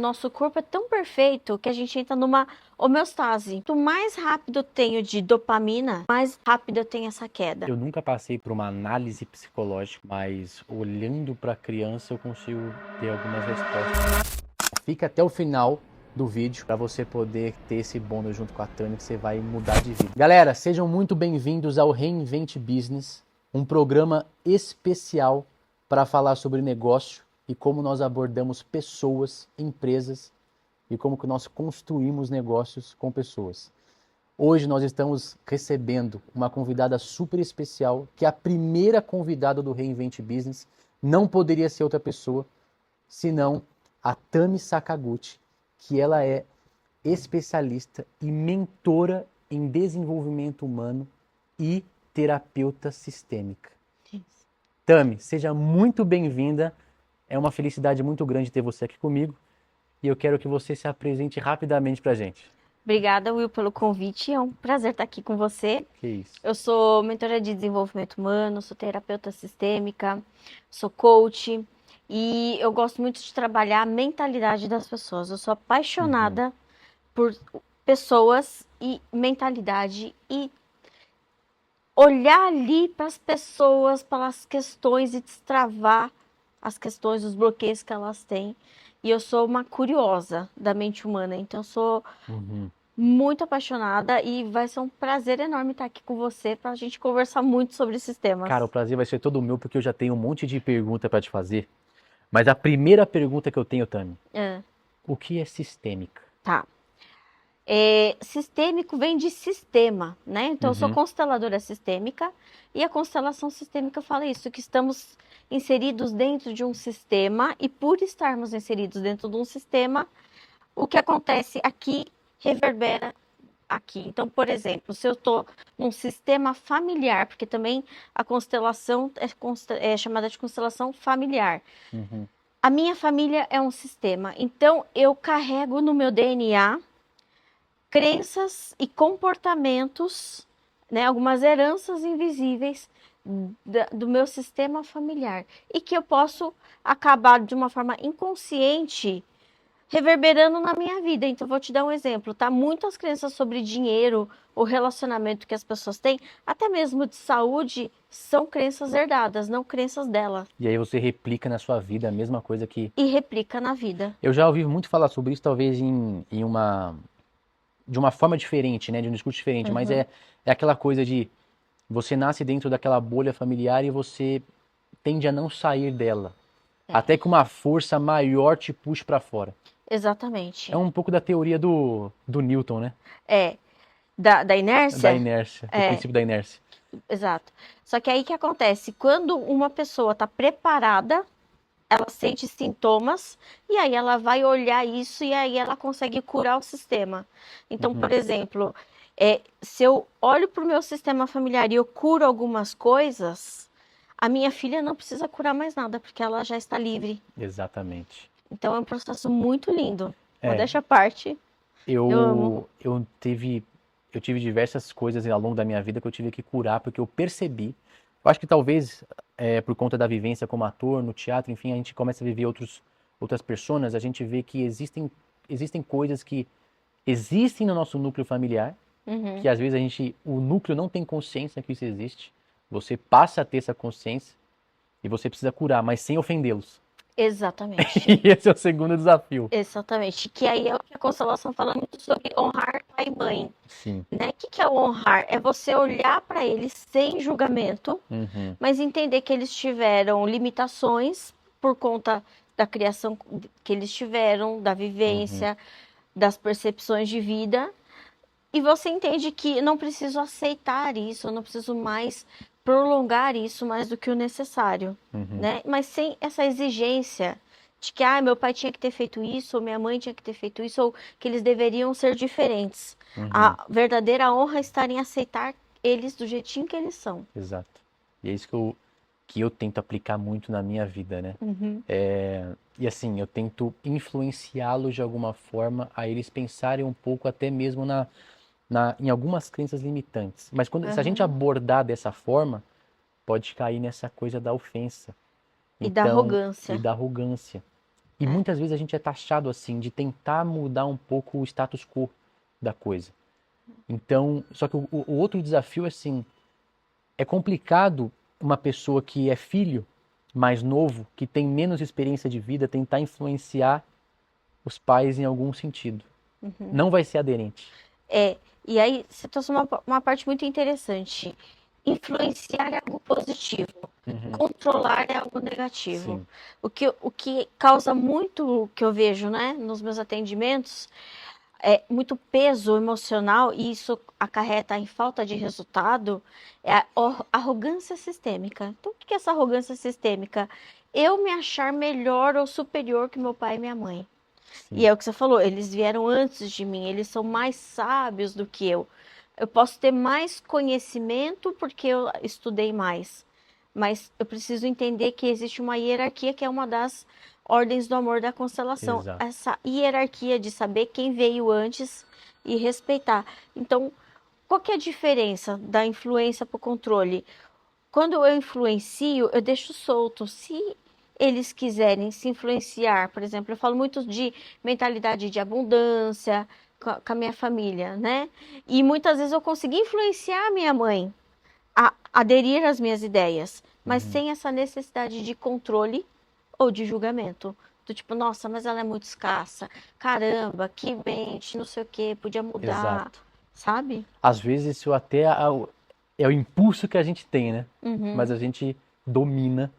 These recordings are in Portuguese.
Nosso corpo é tão perfeito que a gente entra numa homeostase. Quanto mais rápido eu tenho de dopamina, mais rápido eu tenho essa queda. Eu nunca passei por uma análise psicológica, mas olhando para a criança eu consigo ter algumas respostas. Fica até o final do vídeo para você poder ter esse bônus junto com a Tânia, que você vai mudar de vida. Galera, sejam muito bem-vindos ao Reinvent Business, um programa especial para falar sobre negócio e como nós abordamos pessoas, empresas e como que nós construímos negócios com pessoas. Hoje nós estamos recebendo uma convidada super especial, que é a primeira convidada do Reinvent Business. Não poderia ser outra pessoa, senão a Tami Sakaguchi, que ela é especialista e mentora em desenvolvimento humano e terapeuta sistêmica. Tami, seja muito bem-vinda. É uma felicidade muito grande ter você aqui comigo e eu quero que você se apresente rapidamente para a gente. Obrigada, Will, pelo convite. É um prazer estar aqui com você. Que isso. Eu sou mentora de desenvolvimento humano, sou terapeuta sistêmica, sou coach e eu gosto muito de trabalhar a mentalidade das pessoas. Eu sou apaixonada por pessoas e mentalidade e olhar ali para as pessoas, para as questões e destravar as questões, os bloqueios que elas têm. E eu sou uma curiosa da mente humana, então eu sou muito apaixonada e vai ser um prazer enorme estar aqui com você para a gente conversar muito sobre esses temas. Cara, o prazer vai ser todo meu porque eu já tenho um monte de pergunta para te fazer. Mas a primeira pergunta que eu tenho, Tami, o que é sistêmica? Tá. Sistêmico vem de sistema, né? Então, eu sou consteladora sistêmica e a constelação sistêmica fala isso, que estamos inseridos dentro de um sistema e por estarmos inseridos dentro de um sistema, o que acontece aqui reverbera aqui. Então, por exemplo, se eu estou num sistema familiar, porque também a constelação é chamada de constelação familiar. A minha família é um sistema, então eu carrego no meu DNA crenças e comportamentos, né, algumas heranças invisíveis do meu sistema familiar e que eu posso acabar de uma forma inconsciente reverberando na minha vida. Então, vou te dar um exemplo, tá? Muitas crenças sobre dinheiro, o relacionamento que as pessoas têm, até mesmo de saúde, são crenças herdadas, não crenças dela. E aí você replica na sua vida a mesma coisa que... E replica na vida. Eu já ouvi muito falar sobre isso, talvez de uma forma diferente, né? De um discurso diferente, mas é aquela coisa de você nasce dentro daquela bolha familiar e você tende a não sair dela. Até que uma força maior te puxe para fora. Exatamente. É um pouco da teoria do Newton, né? Da inércia? Da inércia, do princípio da inércia. Exato. Só que aí que acontece? Quando uma pessoa está preparada, ela sente sintomas e aí ela vai olhar isso e aí ela consegue curar o sistema. Então, por exemplo, se eu olho para o meu sistema familiar e eu curo algumas coisas, a minha filha não precisa curar mais nada, porque ela já está livre. Exatamente. Então é um processo muito lindo. Modéstia à parte. Eu amo. Eu tive diversas coisas ao longo da minha vida que eu tive que curar, porque eu percebi. Eu acho que talvez por conta da vivência como ator, no teatro, enfim, a gente começa a viver outras personas, a gente vê que existem coisas que existem no nosso núcleo familiar, que às vezes o núcleo não tem consciência que isso existe. Você passa a ter essa consciência e você precisa curar, mas sem ofendê-los. Exatamente. E esse é o segundo desafio. Exatamente. Que aí é o que a constelação fala muito sobre honrar pai e mãe. Sim. Né? O que é o honrar? É você olhar para eles sem julgamento, mas entender que eles tiveram limitações por conta da criação que eles tiveram, da vivência, das percepções de vida. E você entende que não preciso aceitar isso, eu não preciso mais prolongar isso mais do que o necessário, né? Mas sem essa exigência de que meu pai tinha que ter feito isso, ou minha mãe tinha que ter feito isso, ou que eles deveriam ser diferentes. A verdadeira honra está em aceitar eles do jeitinho que eles são. Exato. E é isso que eu tento aplicar muito na minha vida, né? E assim, eu tento influenciá-los de alguma forma a eles pensarem um pouco até mesmo em algumas crenças limitantes. Mas se a gente abordar dessa forma, pode cair nessa coisa da ofensa. E da arrogância. E da arrogância. E muitas vezes a gente é taxado assim, de tentar mudar um pouco o status quo da coisa. Então, só que o outro desafio é assim, é complicado uma pessoa que é filho mais novo, que tem menos experiência de vida, tentar influenciar os pais em algum sentido. Não vai ser aderente. E aí você trouxe uma parte muito interessante. Influenciar é algo positivo, controlar é algo negativo. Sim. O que causa muito, que eu vejo, né, nos meus atendimentos, é muito peso emocional, e isso acarreta em falta de resultado, é a arrogância sistêmica. Então, o que é essa arrogância sistêmica? Eu me achar melhor ou superior que meu pai e minha mãe. Sim. E é o que você falou, eles vieram antes de mim, eles são mais sábios do que eu. Eu posso ter mais conhecimento porque eu estudei mais, mas eu preciso entender que existe uma hierarquia, que é uma das ordens do amor da constelação. Exato. Essa hierarquia de saber quem veio antes e respeitar. Então, qual que é a diferença da influência para o controle? Quando eu influencio, eu deixo solto. Se eles quiserem se influenciar, por exemplo, eu falo muito de mentalidade de abundância com a minha família, né? E muitas vezes eu consegui influenciar a minha mãe a aderir às minhas ideias, mas sem essa necessidade de controle ou de julgamento. Do tipo, nossa, mas ela é muito escassa. Caramba, que mente, não sei o que, podia mudar. Exato. Sabe? Às vezes isso até é o impulso que a gente tem, né? Mas a gente domina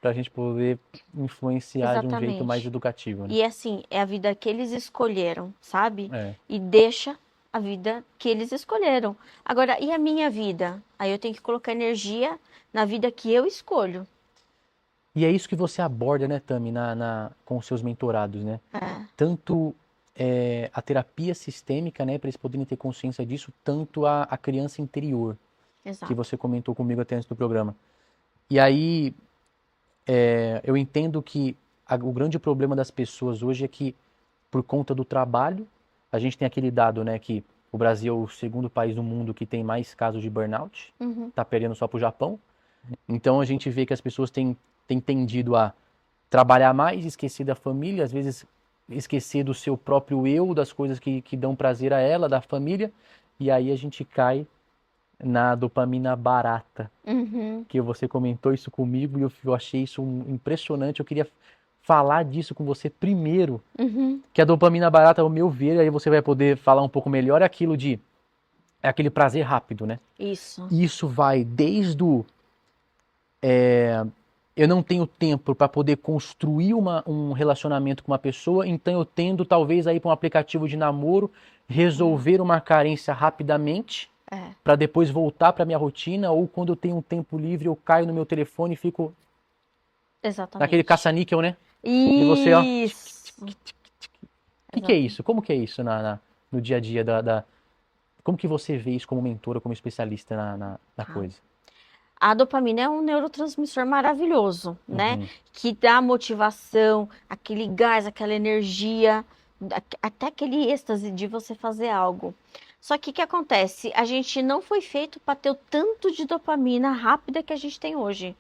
pra gente poder influenciar de um jeito mais educativo, né? E assim, é a vida que eles escolheram, sabe? É. E deixa a vida que eles escolheram. Agora, e a minha vida? Aí eu tenho que colocar energia na vida que eu escolho. E é isso que você aborda, né, Tami, com os seus mentorados, né? Tanto a terapia sistêmica, né, para eles poderem ter consciência disso, tanto a criança interior, Exato. que você comentou comigo até antes do programa. E aí, eu entendo que o grande problema das pessoas hoje é que, por conta do trabalho, a gente tem aquele dado, né, que o Brasil é o segundo país do mundo que tem mais casos de burnout, tá perdendo só pro Japão. Então a gente vê que as pessoas têm tendido a trabalhar mais, esquecer da família, às vezes esquecer do seu próprio eu, das coisas que dão prazer a ela, da família, e aí a gente cai na dopamina barata, que você comentou isso comigo e eu achei isso impressionante. Eu queria falar disso com você primeiro, que a dopamina barata, ao meu ver, aí você vai poder falar um pouco melhor, é aquele prazer rápido, né? Isso vai desde o eu não tenho tempo para poder construir um relacionamento com uma pessoa, então eu tendo talvez a ir para um aplicativo de namoro, resolver uma carência rapidamente, para depois voltar para minha rotina, ou quando eu tenho um tempo livre eu caio no meu telefone e fico naquele caça-níquel, né? Isso. E você, ó. O que é isso? Como que é isso no dia a dia como que você vê isso como mentora, como especialista na coisa? A dopamina é um neurotransmissor maravilhoso, né? Que dá motivação, aquele gás, aquela energia, até aquele êxtase de você fazer algo. Só que o que acontece? A gente não foi feito para ter o tanto de dopamina rápida que a gente tem hoje.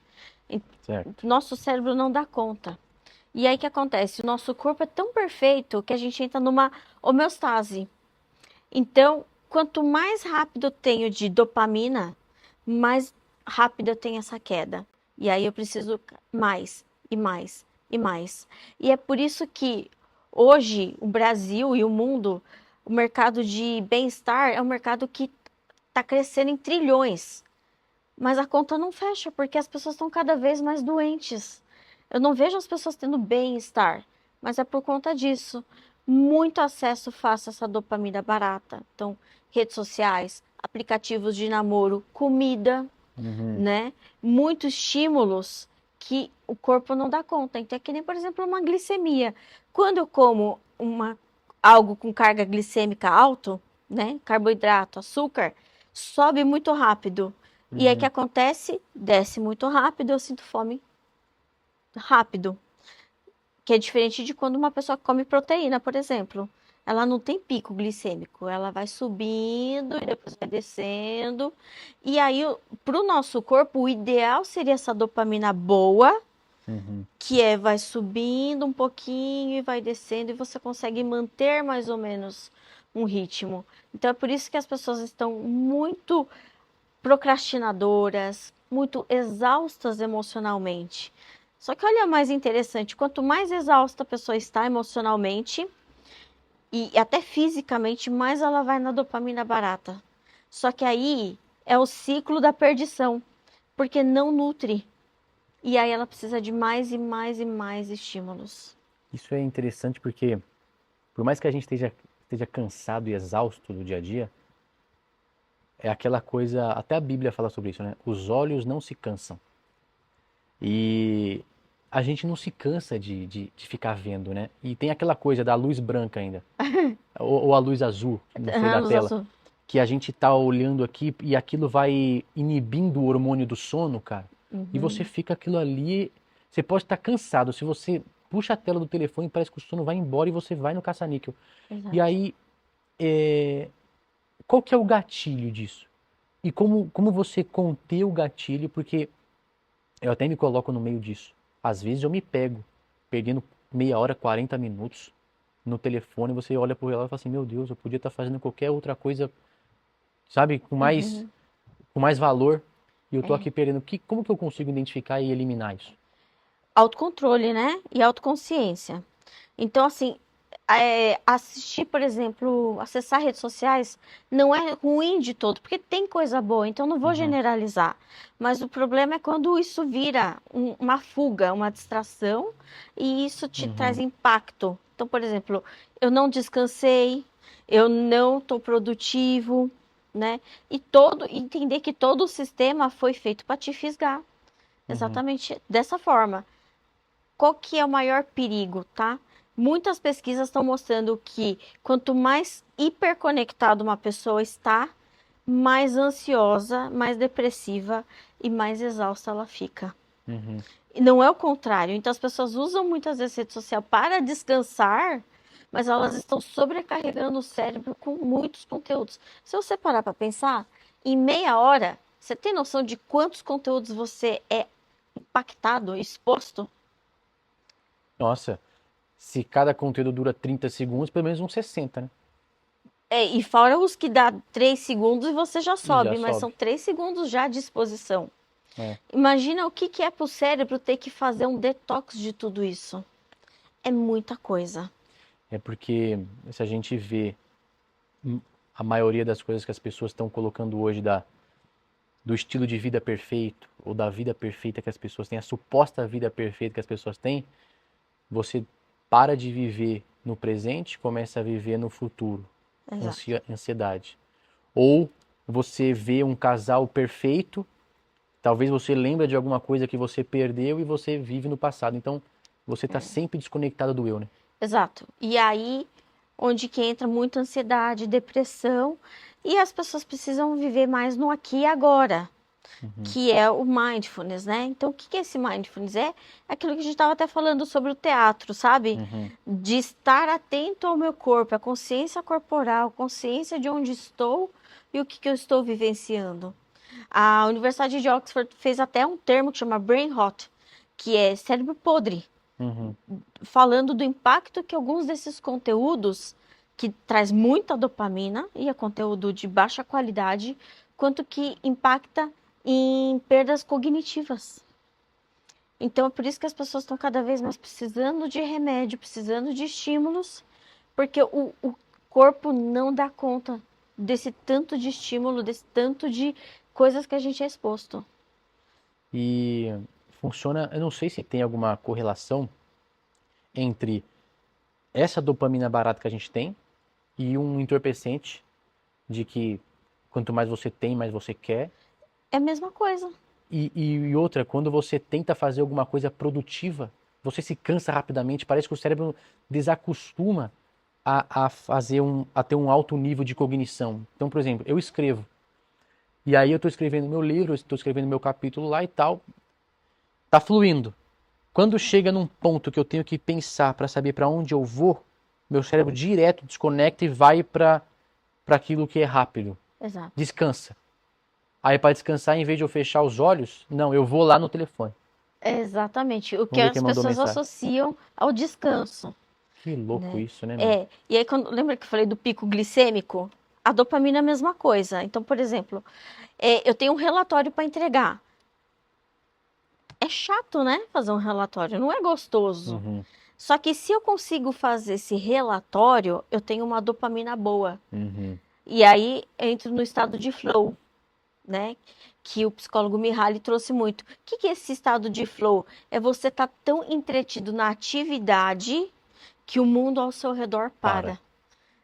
Certo. Nosso cérebro não dá conta. E aí o que acontece? O nosso corpo é tão perfeito que a gente entra numa homeostase. Então, quanto mais rápido eu tenho de dopamina, mais rápido eu tenho essa queda. E aí eu preciso mais, e mais, e mais. E é por isso que hoje o Brasil e o mundo, o mercado de bem-estar é um mercado que está crescendo em trilhões. Mas a conta não fecha, porque as pessoas estão cada vez mais doentes. Eu não vejo as pessoas tendo bem-estar, mas é por conta disso. Muito acesso fácil a essa dopamina barata. Então, redes sociais, aplicativos de namoro, comida, né? Muitos estímulos que o corpo não dá conta. Então, é que nem, por exemplo, uma glicemia. Quando eu como algo com carga glicêmica alta, né? Carboidrato, açúcar, sobe muito rápido. E aí o que acontece? Desce muito rápido, eu sinto fome rápido. Que é diferente de quando uma pessoa come proteína, por exemplo. Ela não tem pico glicêmico, ela vai subindo e depois vai descendo. E aí, para o nosso corpo, o ideal seria essa dopamina boa, que vai subindo um pouquinho e vai descendo, e você consegue manter mais ou menos um ritmo. Então é por isso que as pessoas estão muito procrastinadoras, muito exaustas emocionalmente. Só que olha mais interessante, quanto mais exausta a pessoa está emocionalmente e até fisicamente, mais ela vai na dopamina barata. Só que aí é o ciclo da perdição, porque não nutre. E aí ela precisa de mais e mais e mais estímulos. Isso é interessante porque, por mais que a gente esteja cansado e exausto do dia a dia, é aquela coisa, até a Bíblia fala sobre isso, né? Os olhos não se cansam. E a gente não se cansa de ficar vendo, né? E tem aquela coisa da luz branca ainda, ou a luz azul, não sei, da tela, Azul. que a gente tá olhando aqui e aquilo vai inibindo o hormônio do sono, cara. E você fica aquilo ali, você pode estar cansado, se você puxa a tela do telefone, parece que o sono vai embora e você vai no caça-níquel. Exato. E aí, qual que é o gatilho disso? E como você conter o gatilho? Porque eu até me coloco no meio disso. Às vezes eu me pego perdendo meia hora, 40 minutos no telefone. Você olha pro relógio e fala assim: meu Deus, eu podia estar fazendo qualquer outra coisa, sabe, com mais valor. E eu tô aqui perdendo. Como que eu consigo identificar e eliminar isso? Autocontrole, né? E autoconsciência. Então, assim, assistir, por exemplo, acessar redes sociais não é ruim de todo, porque tem coisa boa, então não vou generalizar. Mas o problema é quando isso vira uma fuga, uma distração, e isso te traz impacto. Então, por exemplo, eu não descansei, eu não estou produtivo, né? E entender que todo o sistema foi feito para te fisgar. Exatamente dessa forma. Qual que é o maior perigo, tá? Muitas pesquisas estão mostrando que quanto mais hiperconectado uma pessoa está, mais ansiosa, mais depressiva e mais exausta ela fica. E não é o contrário. Então as pessoas usam muitas vezes rede social para descansar, mas elas estão sobrecarregando o cérebro com muitos conteúdos. Se você parar para pensar, em meia hora, você tem noção de quantos conteúdos você é impactado, exposto? Nossa, se cada conteúdo dura 30 segundos, pelo menos uns 60, né? E fora os que dá 3 segundos e você já sobe, já mas sobe. são 3 segundos já de exposição. É. Imagina o que é para o cérebro ter que fazer um detox de tudo isso. É muita coisa. É porque se a gente vê a maioria das coisas que as pessoas estão colocando hoje do estilo de vida perfeito, ou da vida perfeita que as pessoas têm, a suposta vida perfeita que as pessoas têm, você para de viver no presente, começa a viver no futuro. Ansiedade. Ou você vê um casal perfeito, talvez você lembre de alguma coisa que você perdeu e você vive no passado. Então, você está sempre desconectado do eu, né? Exato. E aí, onde que entra muita ansiedade, depressão, e as pessoas precisam viver mais no aqui e agora, que é o mindfulness, né? Então, o que é esse mindfulness? É aquilo que a gente estava até falando sobre o teatro, sabe? De estar atento ao meu corpo, a consciência corporal, a consciência de onde estou e o que eu estou vivenciando. A Universidade de Oxford fez até um termo que chama brain rot, que é cérebro podre, falando do impacto que alguns desses conteúdos, que traz muita dopamina e é conteúdo de baixa qualidade, quanto que impacta em perdas cognitivas. Então é por isso que as pessoas estão cada vez mais precisando de remédio, precisando de estímulos, porque o corpo não dá conta desse tanto de estímulo, desse tanto de coisas que a gente é exposto. E funciona, eu não sei se tem alguma correlação entre essa dopamina barata que a gente tem e um entorpecente de que quanto mais você tem, mais você quer. É a mesma coisa. E outra, quando você tenta fazer alguma coisa produtiva, você se cansa rapidamente, parece que o cérebro desacostuma a ter um alto nível de cognição. Então, por exemplo, eu escrevo. E aí eu estou escrevendo meu livro, estou escrevendo meu capítulo lá e tal. Tá fluindo. Quando chega num ponto que eu tenho que pensar para saber para onde eu vou, meu cérebro direto desconecta e vai para aquilo que é rápido. Exato. Descansa. Aí para descansar, em vez de eu fechar os olhos, não, eu vou lá no telefone. Exatamente. O que Vamos ver quem as mandou pessoas mensagem. associam ao descanso, Que louco né? isso, né, meu? E aí lembra que eu falei do pico glicêmico? A dopamina é a mesma coisa. Então, por exemplo, eu tenho um relatório para entregar. É chato, né? Fazer um relatório, não é gostoso. Uhum, Só que se eu consigo fazer esse relatório, eu tenho uma dopamina boa. uhum, E aí entro no estado de flow, né? Que o psicólogo Mihaly trouxe muito. O que é esse estado de flow? É você estar tão entretido na atividade que o mundo ao seu redor para. para.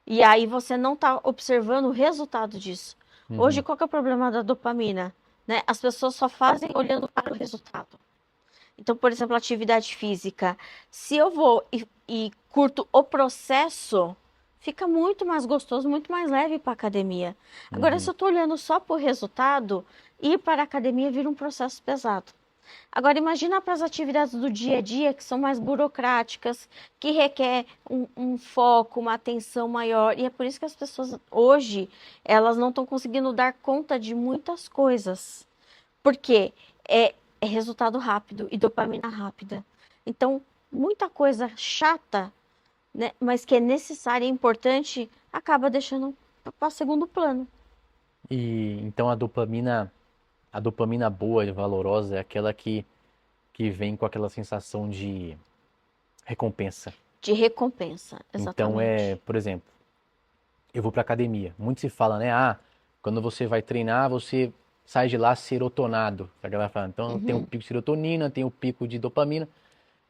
E aí você não está observando o resultado disso. Hoje, Uhum, qual que é o problema da dopamina? Né? As pessoas só fazem olhando para o resultado. Então, por exemplo, atividade física. Se eu vou e curto o processo, fica muito mais gostoso, muito mais leve para a academia. Agora, se uhum. eu estou olhando só para o resultado, ir para a academia vira um processo pesado. Agora, imagina para as atividades do dia a dia que são mais burocráticas, que requer um foco, uma atenção maior. E é por isso que as pessoas hoje elas não estão conseguindo dar conta de muitas coisas. Porque é resultado rápido e dopamina rápida. Então, muita coisa chata, né, mas que é necessária e importante, acaba deixando para segundo plano. E então a dopamina boa e valorosa é aquela que vem com aquela sensação de recompensa. De recompensa, Então exatamente. por exemplo, eu vou pra academia. Muito se fala, né? Ah, quando você vai treinar, você sai de lá serotonado. Tá aquela fala. Então tem o Uhum. pico de serotonina, tem o pico de dopamina.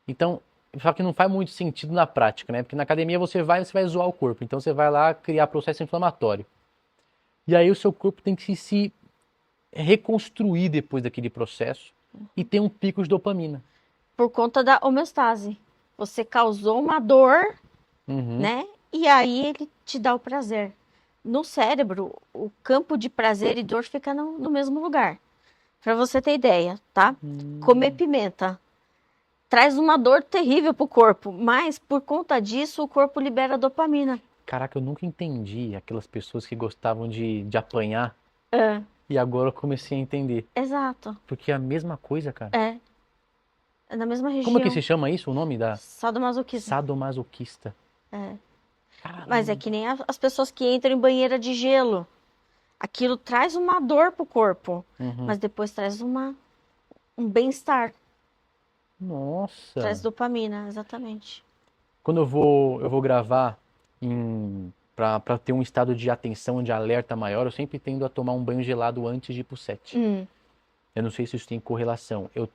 Então, só que não faz muito sentido na prática, né? Porque na academia você vai zoar o corpo. Então você vai lá criar processo inflamatório. E aí o seu corpo tem que se reconstruir depois daquele processo e tem um pico de dopamina. Por conta da homeostase. Você causou uma dor, Uhum. né? E aí ele te dá o prazer. No cérebro, o campo de prazer e dor fica no mesmo lugar. Para você ter ideia, tá? Comer pimenta traz uma dor terrível pro corpo, mas por conta disso o corpo libera dopamina. Caraca, eu nunca entendi aquelas pessoas que gostavam de apanhar É, e agora eu comecei a entender. exato. Porque é a mesma coisa, cara. É na mesma Como é que se região. chama isso, o nome da Sadomasoquismo. sadomasoquista? É. Mas é Caramba. que nem as pessoas que entram em banheira de gelo. Aquilo traz uma dor pro corpo, Uhum. mas depois traz um bem-estar, traz Nossa. dopamina, exatamente. Quando eu vou gravar pra ter um estado de atenção, de alerta maior, eu sempre tendo a tomar um banho gelado antes de ir pro set. Hum, Eu não sei se isso tem correlação. Eu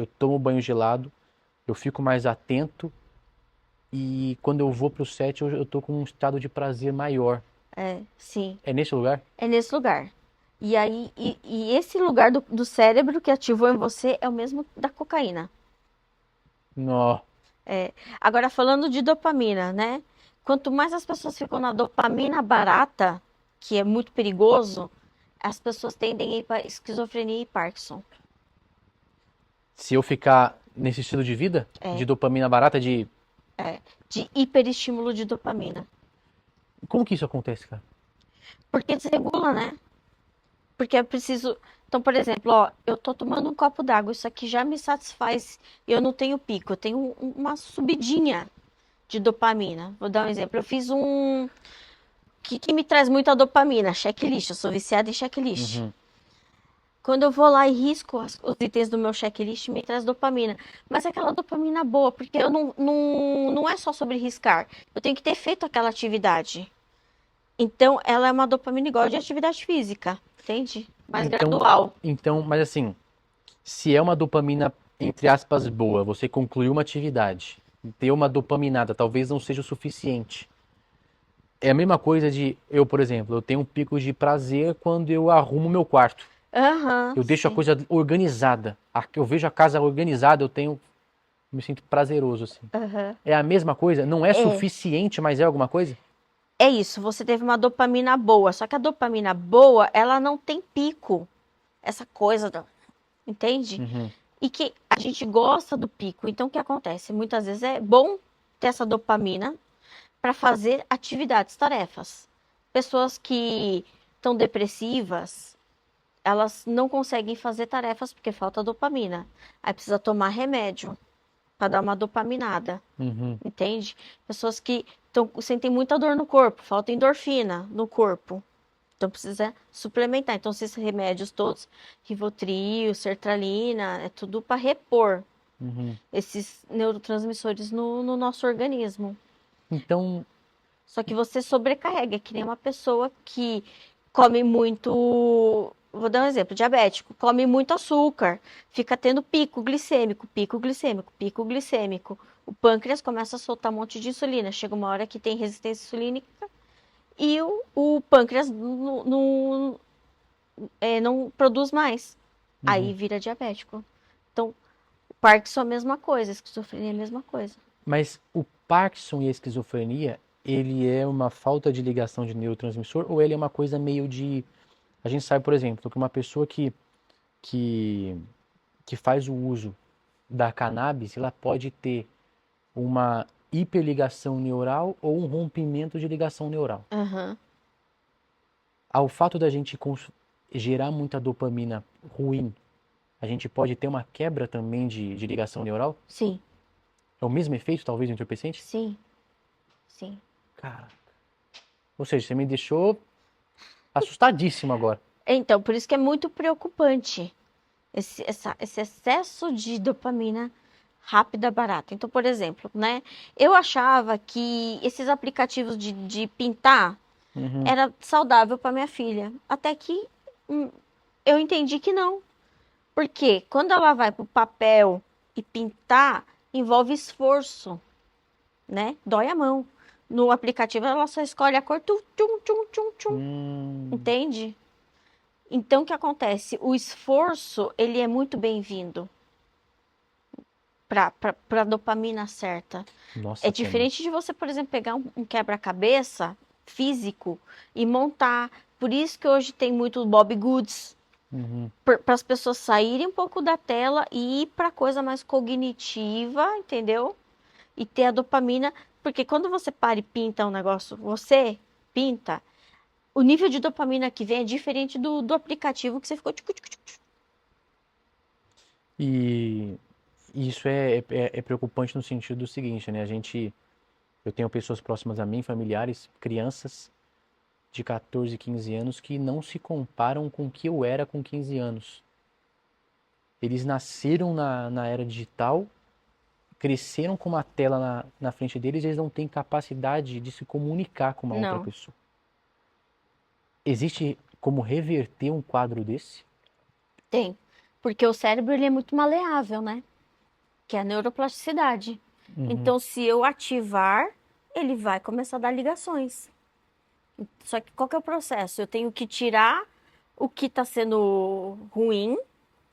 tomo banho gelado, eu fico mais atento e quando eu vou pro set eu tô com um estado de prazer maior. sim, É nesse lugar? é nesse lugar. E aí, e esse lugar do cérebro que ativou em você é o mesmo da cocaína. Nó. Agora, falando de dopamina, né? Quanto mais as pessoas ficam na dopamina barata, que é muito perigoso, as pessoas tendem a ir para esquizofrenia e Parkinson. Se eu ficar nesse estilo de vida, de dopamina barata, De hiperestímulo de dopamina. como que isso acontece, cara? Porque desregula, né? Porque é preciso. Então, por exemplo, ó, eu tô tomando um copo d'água, isso aqui já me satisfaz. Eu não tenho pico, eu tenho uma subidinha de dopamina. Vou dar um exemplo. Eu fiz um. Que me traz muita dopamina? Checklist. Eu sou viciada em checklist. Uhum. Quando eu vou lá e risco os itens do meu checklist, me traz dopamina. Mas é aquela dopamina boa, porque eu não é só sobre riscar. Eu tenho que ter feito aquela atividade. Então, ela é uma dopamina igual de atividade física, entende? Mais gradual. Então, mas assim, se é uma dopamina, entre aspas, boa, você concluiu uma atividade, ter uma dopaminada talvez não seja o suficiente. É a mesma coisa de eu, por exemplo, eu tenho um pico de prazer quando eu arrumo meu quarto. Aham, Eu deixo a sim. coisa organizada. Eu vejo a casa organizada, me sinto prazeroso assim. Aham. É a mesma coisa? Não é É, suficiente, mas é alguma coisa? é isso, você teve uma dopamina boa, só que a dopamina boa, ela não tem pico. Essa coisa, entende? Uhum. E que a gente gosta do pico. Então, o que acontece? Muitas vezes é bom ter essa dopamina para fazer atividades, tarefas. Pessoas que estão depressivas, elas não conseguem fazer tarefas porque falta dopamina. Aí precisa tomar remédio para dar uma dopaminada, Uhum. entende? Pessoas que sentem muita dor no corpo, falta endorfina no corpo. Então precisa suplementar. Então esses remédios todos, Rivotril, sertralina, é tudo para repor Uhum. esses neurotransmissores no nosso organismo. Então, Só que você sobrecarrega, é que nem uma pessoa que come muito. Vou dar um exemplo, diabético, come muito açúcar, fica tendo pico glicêmico, pico glicêmico, pico glicêmico. O pâncreas começa a soltar um monte de insulina. Chega uma hora que tem resistência insulínica e o pâncreas não produz mais. Aí uhum. vira diabético. Então, o Parkinson é a mesma coisa, a esquizofrenia é a mesma coisa. Mas o Parkinson e a esquizofrenia, ele é uma falta de ligação de neurotransmissor ou ele é uma coisa meio de... A gente sabe, por exemplo, que uma pessoa que, que faz o uso da cannabis, ela pode ter uma hiperligação neural ou um rompimento de ligação neural. Aham. Ao fato da gente gerar muita dopamina ruim, a gente pode ter uma quebra também de ligação neural? Sim, É o mesmo efeito, talvez, do entorpecente? sim, sim. Cara, ou seja, você me deixou assustadíssimo agora. Então, por isso que é muito preocupante esse excesso de dopamina rápida, barata. Então, por exemplo, né? Eu achava que esses aplicativos de pintar Uhum. era saudável para minha filha. Até que eu entendi que não. Porque quando ela vai para o papel e pintar, envolve esforço, né? Dói a mão. No aplicativo, ela só escolhe a cor, tchum, tchum, tchum, tchum, tchum. Entende? Então, o que acontece? O esforço, ele é muito bem-vindo para a dopamina certa. É Nossa, Tami. diferente de você, por exemplo, pegar um quebra-cabeça físico e montar. Por isso que hoje tem muito Bob Goods, Uhum. para as pessoas saírem um pouco da tela e ir para coisa mais cognitiva, entendeu? E ter a dopamina, porque quando você para e pinta um negócio, você pinta, o nível de dopamina que vem é diferente do aplicativo que você ficou. E isso é preocupante no sentido do seguinte, né? Eu tenho pessoas próximas a mim, familiares, crianças de 14, 15 anos que não se comparam com o que eu era com 15 anos. Eles nasceram na era digital, cresceram com uma tela na frente deles e eles não têm capacidade de se comunicar com uma outra Não, pessoa. Existe como reverter um quadro desse? tem. Porque o cérebro ele é muito maleável, né? Que é a neuroplasticidade. Uhum. Então, se eu ativar, ele vai começar a dar ligações. Só que qual que é o processo? Eu tenho que tirar o que está sendo ruim,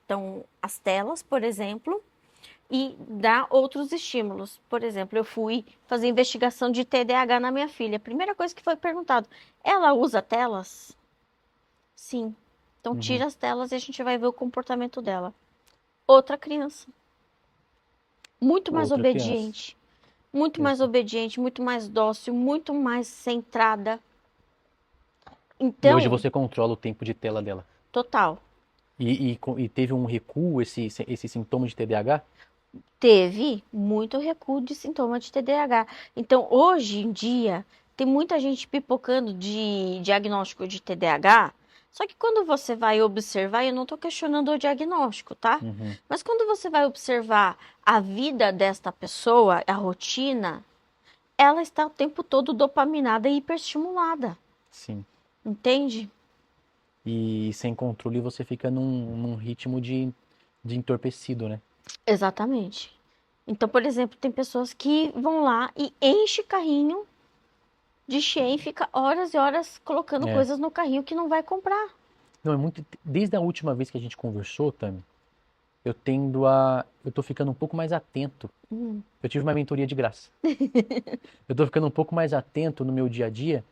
então as telas, por exemplo, e dar outros estímulos. Por exemplo, eu fui fazer investigação de TDAH na minha filha. A primeira coisa que foi perguntado: ela usa telas? Sim. Então Uhum. tira as telas e a gente vai ver o comportamento dela. Outra criança, Outra criança. muito mais Exato. obediente, muito mais dócil, muito mais centrada. E hoje Então, você controla o tempo de tela dela. total. E teve um recuo esse sintoma de TDAH? Teve muito recuo de sintoma de TDAH. Então, hoje em dia, tem muita gente pipocando de diagnóstico de TDAH. Só que quando você vai observar, eu não estou questionando o diagnóstico, tá? Uhum. Mas quando você vai observar a vida desta pessoa, a rotina, ela está o tempo todo dopaminada e hiperestimulada. Sim. Entende? E sem controle você fica num ritmo de entorpecido, né? Exatamente. Então, por exemplo, tem pessoas que vão lá e enchem carrinho de Shein, fica horas e horas colocando É. coisas no carrinho que não vai comprar. Não, é muito. Desde a última vez que a gente conversou, Tami, eu tô ficando um pouco mais atento. Eu tive uma mentoria de graça. Eu tô ficando um pouco mais atento no meu dia a dia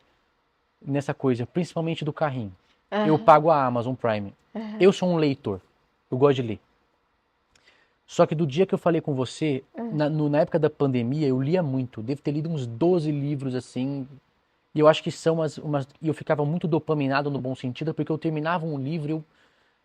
nessa coisa, principalmente do carrinho. Eu Aham, pago a Amazon Prime. aham, Eu sou um leitor. Eu gosto de ler. Só que do dia que eu falei com você, aham. na época da pandemia, eu lia muito. Devo ter lido uns 12 livros assim. E eu acho que são e eu ficava muito dopaminado no bom sentido, porque eu terminava um livro,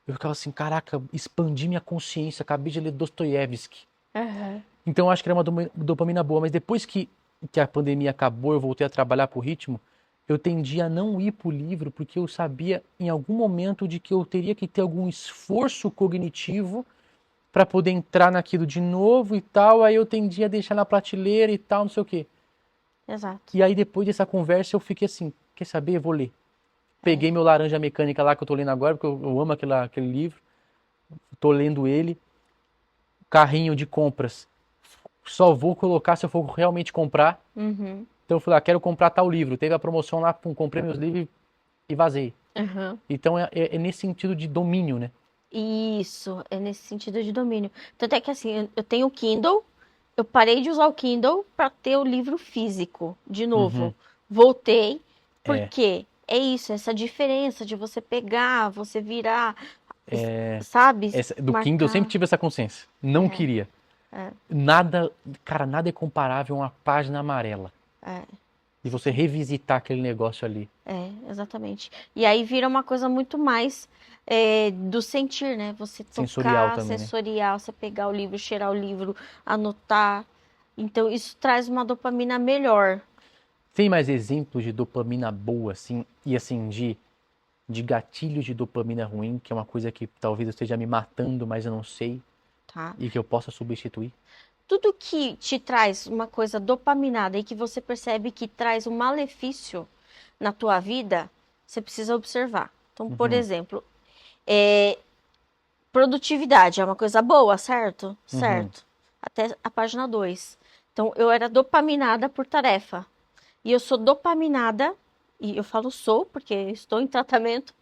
eu ficava assim, caraca, expandi minha consciência, acabei de ler Dostoiévski. Aham. Então eu acho que era uma dopamina boa, mas depois que a pandemia acabou, eu voltei a trabalhar pro ritmo, eu tendi a não ir pro livro, porque eu sabia em algum momento de que eu teria que ter algum esforço cognitivo para poder entrar naquilo de novo e tal, aí eu tendia a deixar na prateleira e tal, não sei o quê. Exato. E aí depois dessa conversa eu fiquei assim, quer saber, eu vou ler. Peguei É. meu Laranja Mecânica lá que eu tô lendo agora, porque eu amo aquele livro, tô lendo ele, carrinho de compras. Só vou colocar se eu for realmente comprar. Uhum. Então eu falei, quero comprar tal livro. Teve a promoção lá, pum, comprei meus livros e vazei. Aham. Então é nesse sentido de domínio, né? Isso, é nesse sentido de domínio. Tanto é que assim, eu tenho o Kindle, eu parei de usar o Kindle para ter o livro físico de Uhum. novo. Voltei, É, porque é isso, essa diferença de você pegar, você virar, sabe? do Kindle eu sempre Marcar. tive essa consciência. Não É, queria. é, Nada, cara, nada é comparável a uma página amarela. é. E você revisitar aquele negócio ali. É, exatamente. E aí vira uma coisa muito mais do sentir, né? Você Sensorial tocar, também, né? sensorial, você pegar o livro, cheirar o livro, anotar. Então, isso traz uma dopamina melhor. Tem mais exemplos de dopamina boa, assim, e assim, de gatilhos de dopamina ruim, que é uma coisa que talvez eu esteja me matando, mas eu não sei, Tá? e que eu possa substituir? Tudo que te traz uma coisa dopaminada e que você percebe que traz um malefício na tua vida, você precisa observar. Então, por Uhum, exemplo, é, produtividade é uma coisa boa, certo? uhum, Certo. Até a página 2. Então, eu era dopaminada por tarefa. E eu sou dopaminada, e eu falo sou, porque estou em tratamento,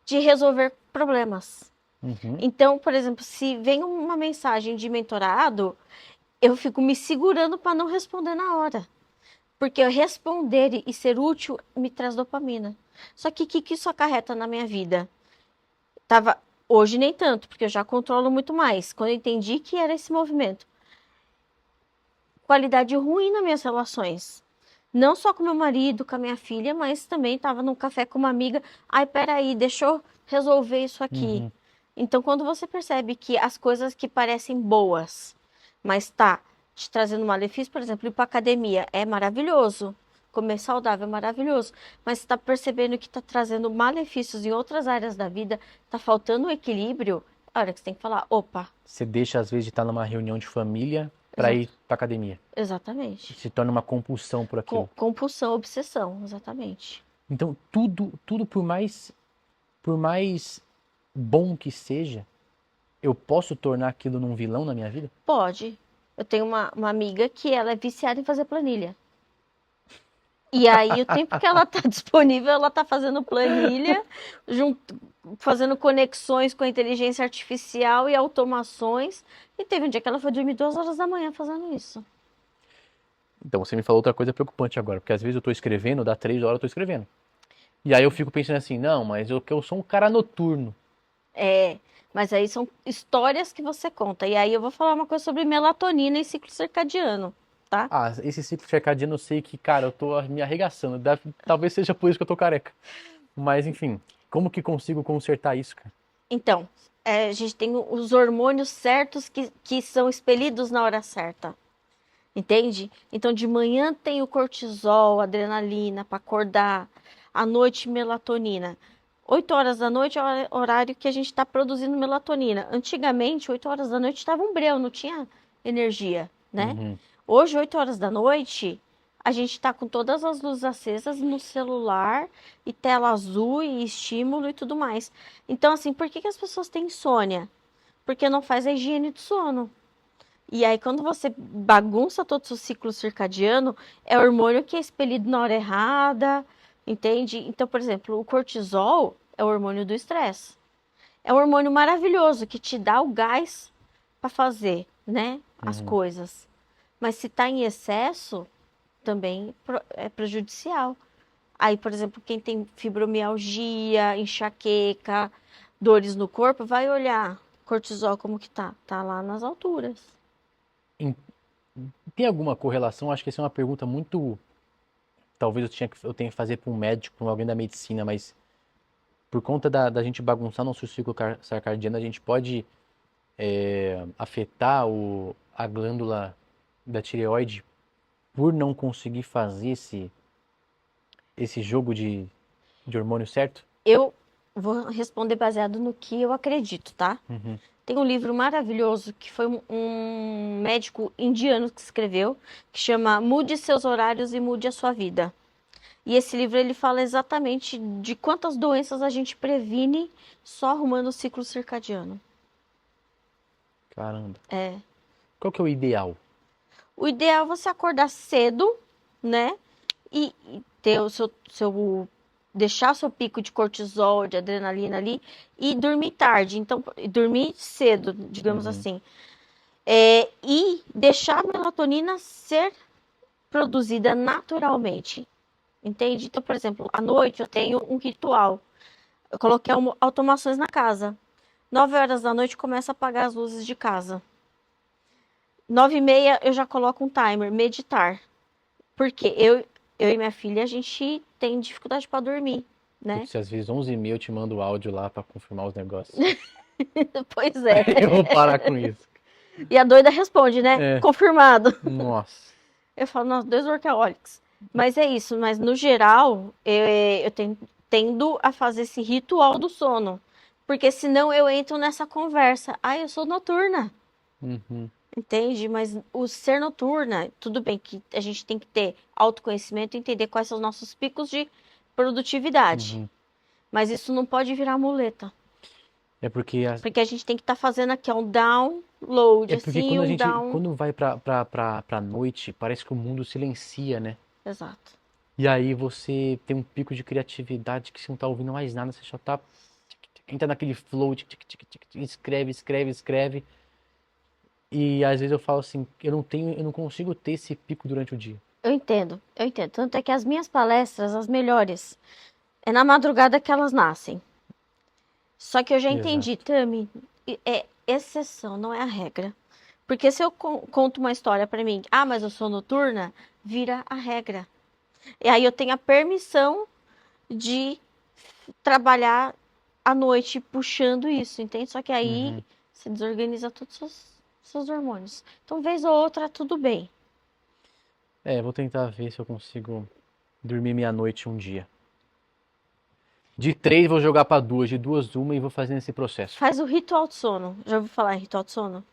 de resolver problemas. uhum, Então, por exemplo, se vem uma mensagem de mentorado, eu fico me segurando para não responder na hora. Porque eu responder e ser útil me traz dopamina. Só que o que isso acarreta na minha vida? Tava, hoje nem tanto, porque eu já controlo muito mais. Quando eu entendi que era esse movimento. Qualidade ruim nas minhas relações. Não só com meu marido, com a minha filha, mas também estava num café com uma amiga. Ai, peraí, deixa eu resolver isso aqui. uhum. Então, quando você percebe que as coisas que parecem boas, mas tá te trazendo malefício, por exemplo, ir para academia é maravilhoso. Comer saudável é maravilhoso. Mas você está percebendo que está trazendo malefícios em outras áreas da vida, está faltando o equilíbrio, é hora que você tem que falar, opa, Você deixa, às vezes, de estar numa reunião de família para ir exato, pra academia. exatamente. Se torna uma compulsão por aquilo. Compulsão, obsessão, exatamente. Então, tudo por mais bom que seja, eu posso tornar aquilo num vilão na minha vida? Pode. Eu tenho uma amiga que ela é viciada em fazer planilha. E aí, o tempo que ela tá disponível, ela tá fazendo planilha, fazendo conexões com a inteligência artificial e automações. E teve um dia que ela foi dormir 2 horas da manhã fazendo isso. Então, você me falou outra coisa preocupante agora, porque às vezes eu tô escrevendo, dá 3 horas eu tô escrevendo. E aí eu fico pensando assim, não, mas eu sou um cara noturno. É, mas aí são histórias que você conta. E aí eu vou falar uma coisa sobre melatonina e ciclo circadiano, tá? Ah, esse ciclo circadiano eu sei que, cara, eu tô me arregaçando. Talvez seja por isso que eu tô careca. Mas, enfim, como que consigo consertar isso, cara? Então, a gente tem os hormônios certos que são expelidos na hora certa. Entende? Então, de manhã tem o cortisol, adrenalina para acordar. À noite, melatonina. 8 horas da noite é o horário que a gente está produzindo melatonina. Antigamente, 8 horas da noite estava um breu, não tinha energia, né? Uhum, Hoje, 8 horas da noite, a gente está com todas as luzes acesas no celular, e tela azul, e estímulo e tudo mais. Então, assim, por que as pessoas têm insônia? Porque não faz a higiene do sono. E aí, quando você bagunça todo o seu ciclo circadiano, é hormônio que é expelido na hora errada, entende? Então, por exemplo, o cortisol é o hormônio do estresse. É um hormônio maravilhoso que te dá o gás para fazer, né, as uhum. coisas. Mas se está em excesso, também é prejudicial. Aí, por exemplo, quem tem fibromialgia, enxaqueca, dores no corpo, vai olhar cortisol como que tá? Tá lá nas alturas. Em- Tem alguma correlação? Acho que essa é uma pergunta muito. Talvez eu tenha que fazer para um médico, para alguém da medicina, mas por conta da gente bagunçar nosso ciclo circadiano, a gente pode afetar a glândula da tireoide por não conseguir fazer esse jogo de hormônio certo? Eu vou responder baseado no que eu acredito, tá? Uhum. Tem um livro maravilhoso que foi um médico indiano que escreveu, que chama Mude Seus Horários e Mude a Sua Vida. E esse livro ele fala exatamente de quantas doenças a gente previne só arrumando o ciclo circadiano. Caramba. É. Qual que é o ideal? O ideal é você acordar cedo, né? E ter o seu deixar o seu pico de cortisol, de adrenalina ali e dormir tarde. Então, dormir cedo, digamos assim. E deixar a melatonina ser produzida naturalmente. Entende? Então, por exemplo, à noite eu tenho um ritual. Eu coloquei automações na casa. 9 horas da noite começa a apagar as luzes de casa. 9h30 eu já coloco um timer, meditar. Porque eu e minha filha, a gente tem dificuldade para dormir, né? Se às vezes 11h30 eu te mando áudio lá pra confirmar os negócios. Pois é. Eu vou parar com isso. E a doida responde, né? É. Confirmado. Nossa. Eu falo, nós 2 workaholics. Mas é isso, mas no geral, eu tendo a fazer esse ritual do sono. Porque senão eu entro nessa conversa. Ah, eu sou noturna. Uhum. Entende? Mas o ser noturna, tudo bem que a gente tem que ter autoconhecimento e entender quais são os nossos picos de produtividade. Uhum. Mas isso não pode virar muleta. É porque Porque a gente tem que estar fazendo aqui um download, assim, quando a um gente down. quando vai pra noite, parece que o mundo silencia, né? Exato. E aí você tem um pico de criatividade que você não tá ouvindo mais nada, você só tá entra naquele flow, escreve. E às vezes eu falo assim, eu não consigo ter esse pico durante o dia. Eu entendo. Tanto é que as minhas palestras, as melhores, é na madrugada que elas nascem. Só que eu já entendi, Exato. Tami, é exceção, não é a regra. Porque se eu conto uma história pra mim, mas eu sou noturna, vira a regra. E aí eu tenho a permissão de trabalhar à noite puxando isso, entende? Só que aí você desorganiza todos os seus hormônios. Então, vez ou outra, tudo bem. Vou tentar ver se eu consigo dormir meia-noite um dia. De 3 vou jogar pra 2, de 2 1 e vou fazendo esse processo. Faz o ritual de sono. Já ouviu falar em ritual de sono?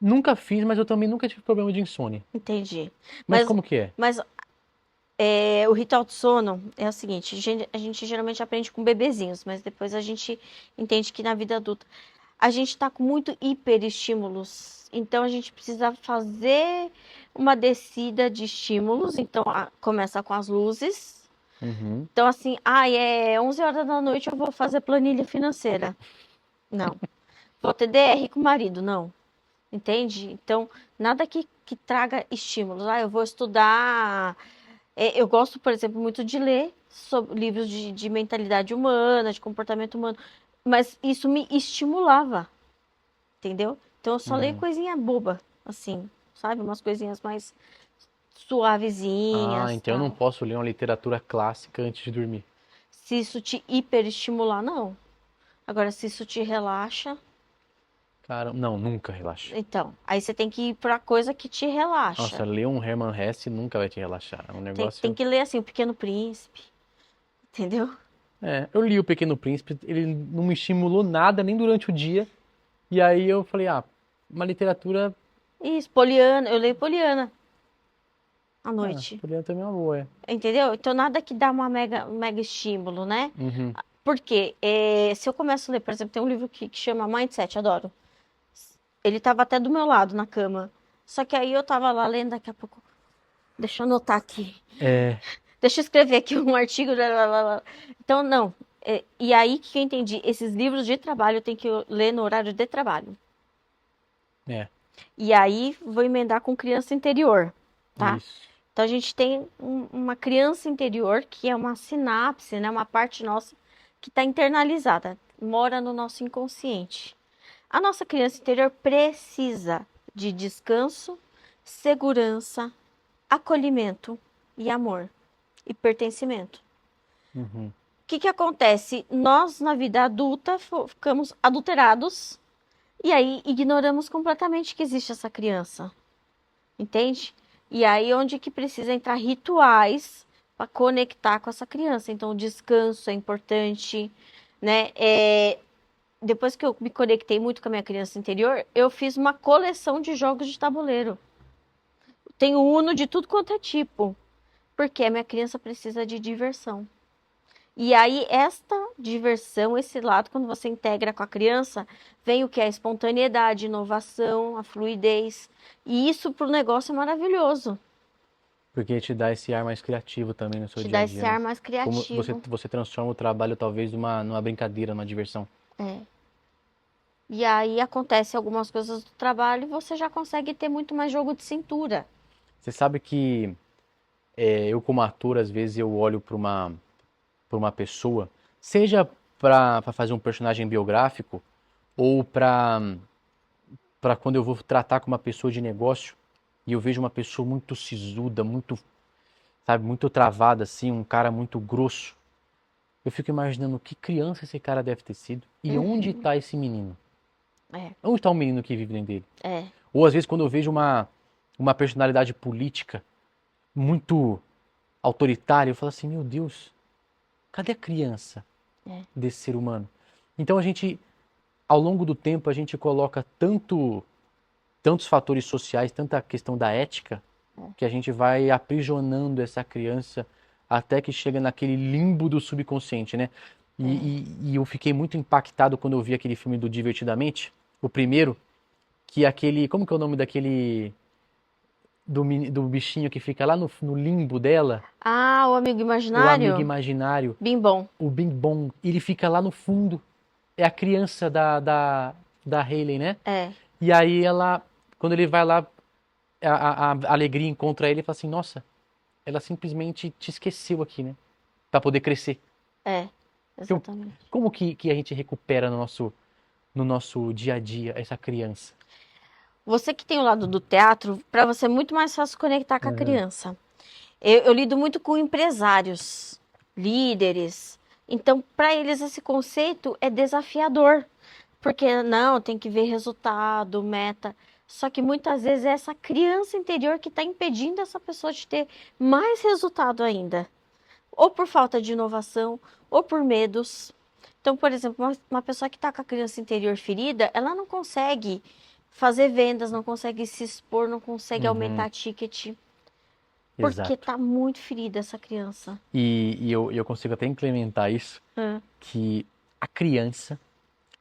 Nunca fiz, mas eu também nunca tive problema de insônia. Entendi. Mas como que é? Mas o ritual de sono é o seguinte, a gente geralmente aprende com bebezinhos, mas depois a gente entende que na vida adulta a gente está com muito hiperestímulos, então a gente precisa fazer uma descida de estímulos, então começa com as luzes. Então assim, é 11 horas da noite eu vou fazer planilha financeira. Não. Vou ter DR com o marido, não. Entende? Então, nada que traga estímulos. Eu vou estudar. Eu gosto, por exemplo, muito de ler sobre livros de mentalidade humana, de comportamento humano, mas isso me estimulava, entendeu? Então eu só leio coisinha boba, assim, sabe? Umas coisinhas mais suavezinhas. Então eu não posso ler uma literatura clássica antes de dormir. Se isso te hiperestimular, não. Agora, se isso te relaxa... Cara, não, nunca relaxa. Então, aí você tem que ir pra coisa que te relaxa. Nossa, ler um Hermann Hesse nunca vai te relaxar. É um negócio... Tem que ler, assim, O Pequeno Príncipe, entendeu? Eu li O Pequeno Príncipe, ele não me estimulou nada, nem durante o dia. E aí eu falei, uma literatura... Isso, Poliana, eu leio Poliana à noite. Poliana também é uma boa, Entendeu? Então nada que dá uma mega estímulo, né? Porque se eu começo a ler, por exemplo, tem um livro que chama Mindset, adoro. Ele tava até do meu lado na cama. Só que aí eu tava lá lendo, daqui a pouco... Deixa eu anotar aqui. Deixa eu escrever aqui um artigo. Então, não. E aí que eu entendi. Esses livros de trabalho eu tenho que ler no horário de trabalho. E aí vou emendar com criança interior, tá? Isso. Então a gente tem uma criança interior que é uma sinapse, né? Uma parte nossa que está internalizada, mora no nosso inconsciente. A nossa criança interior precisa de descanso, segurança, acolhimento e amor e pertencimento. que acontece? Nós, na vida adulta, ficamos adulterados e aí ignoramos completamente que existe essa criança. Entende? E aí onde que precisa entrar rituais para conectar com essa criança. Então, o descanso é importante, né? Depois que eu me conectei muito com a minha criança interior, eu fiz uma coleção de jogos de tabuleiro. Tenho Uno de tudo quanto é tipo, porque a minha criança precisa de diversão. E aí, esta diversão, esse lado, quando você integra com a criança, vem o que? A espontaneidade, inovação, a fluidez. E isso pro negócio é maravilhoso. Porque te dá esse ar mais criativo também no seu Te dia dá a esse dia, ar né? mais Como criativo. você transforma o trabalho talvez numa brincadeira, numa diversão. É. E aí acontece algumas coisas do trabalho e você já consegue ter muito mais jogo de cintura. Você sabe que eu como ator, às vezes eu olho para uma pessoa, seja para fazer um personagem biográfico ou para quando eu vou tratar com uma pessoa de negócio e eu vejo uma pessoa muito sisuda, muito, sabe, muito travada assim, um cara muito grosso. Eu fico imaginando que criança esse cara deve ter sido e onde está esse menino? É, Onde está o menino que vive dentro dele? é, Ou às vezes quando eu vejo uma personalidade política muito autoritária, eu falo assim, meu Deus, cadê a criança desse ser humano? Então a gente, ao longo do tempo, a gente coloca tantos fatores sociais, tanta questão da ética, que a gente vai aprisionando essa criança até que chega naquele limbo do subconsciente, né? E eu fiquei muito impactado quando eu vi aquele filme do Divertidamente, o primeiro, que aquele, como que é o nome daquele, do bichinho que fica lá no limbo dela? Ah, o amigo O imaginário? amigo imaginário, Bim bom. o Bing Bong, ele fica lá no fundo. É a criança da Hayley, né? É, E aí ela, quando ele vai lá, a alegria encontra ele e fala assim, nossa, ela simplesmente te esqueceu aqui, né? Pra poder crescer. exatamente. Como que a gente recupera no nosso dia a dia essa criança? Você que tem o lado do teatro, para você é muito mais fácil conectar com a criança. Eu lido muito com empresários, líderes. Então, para eles, esse conceito é desafiador. Porque não, tem que ver resultado, meta. Só que muitas vezes é essa criança interior que está impedindo essa pessoa de ter mais resultado ainda. Ou por falta de inovação, ou por medos. Então, por exemplo, uma pessoa que está com a criança interior ferida, ela não consegue fazer vendas, não consegue se expor, não consegue aumentar ticket. Porque Exato. tá muito ferida essa criança. E eu consigo até implementar isso, É. que a criança,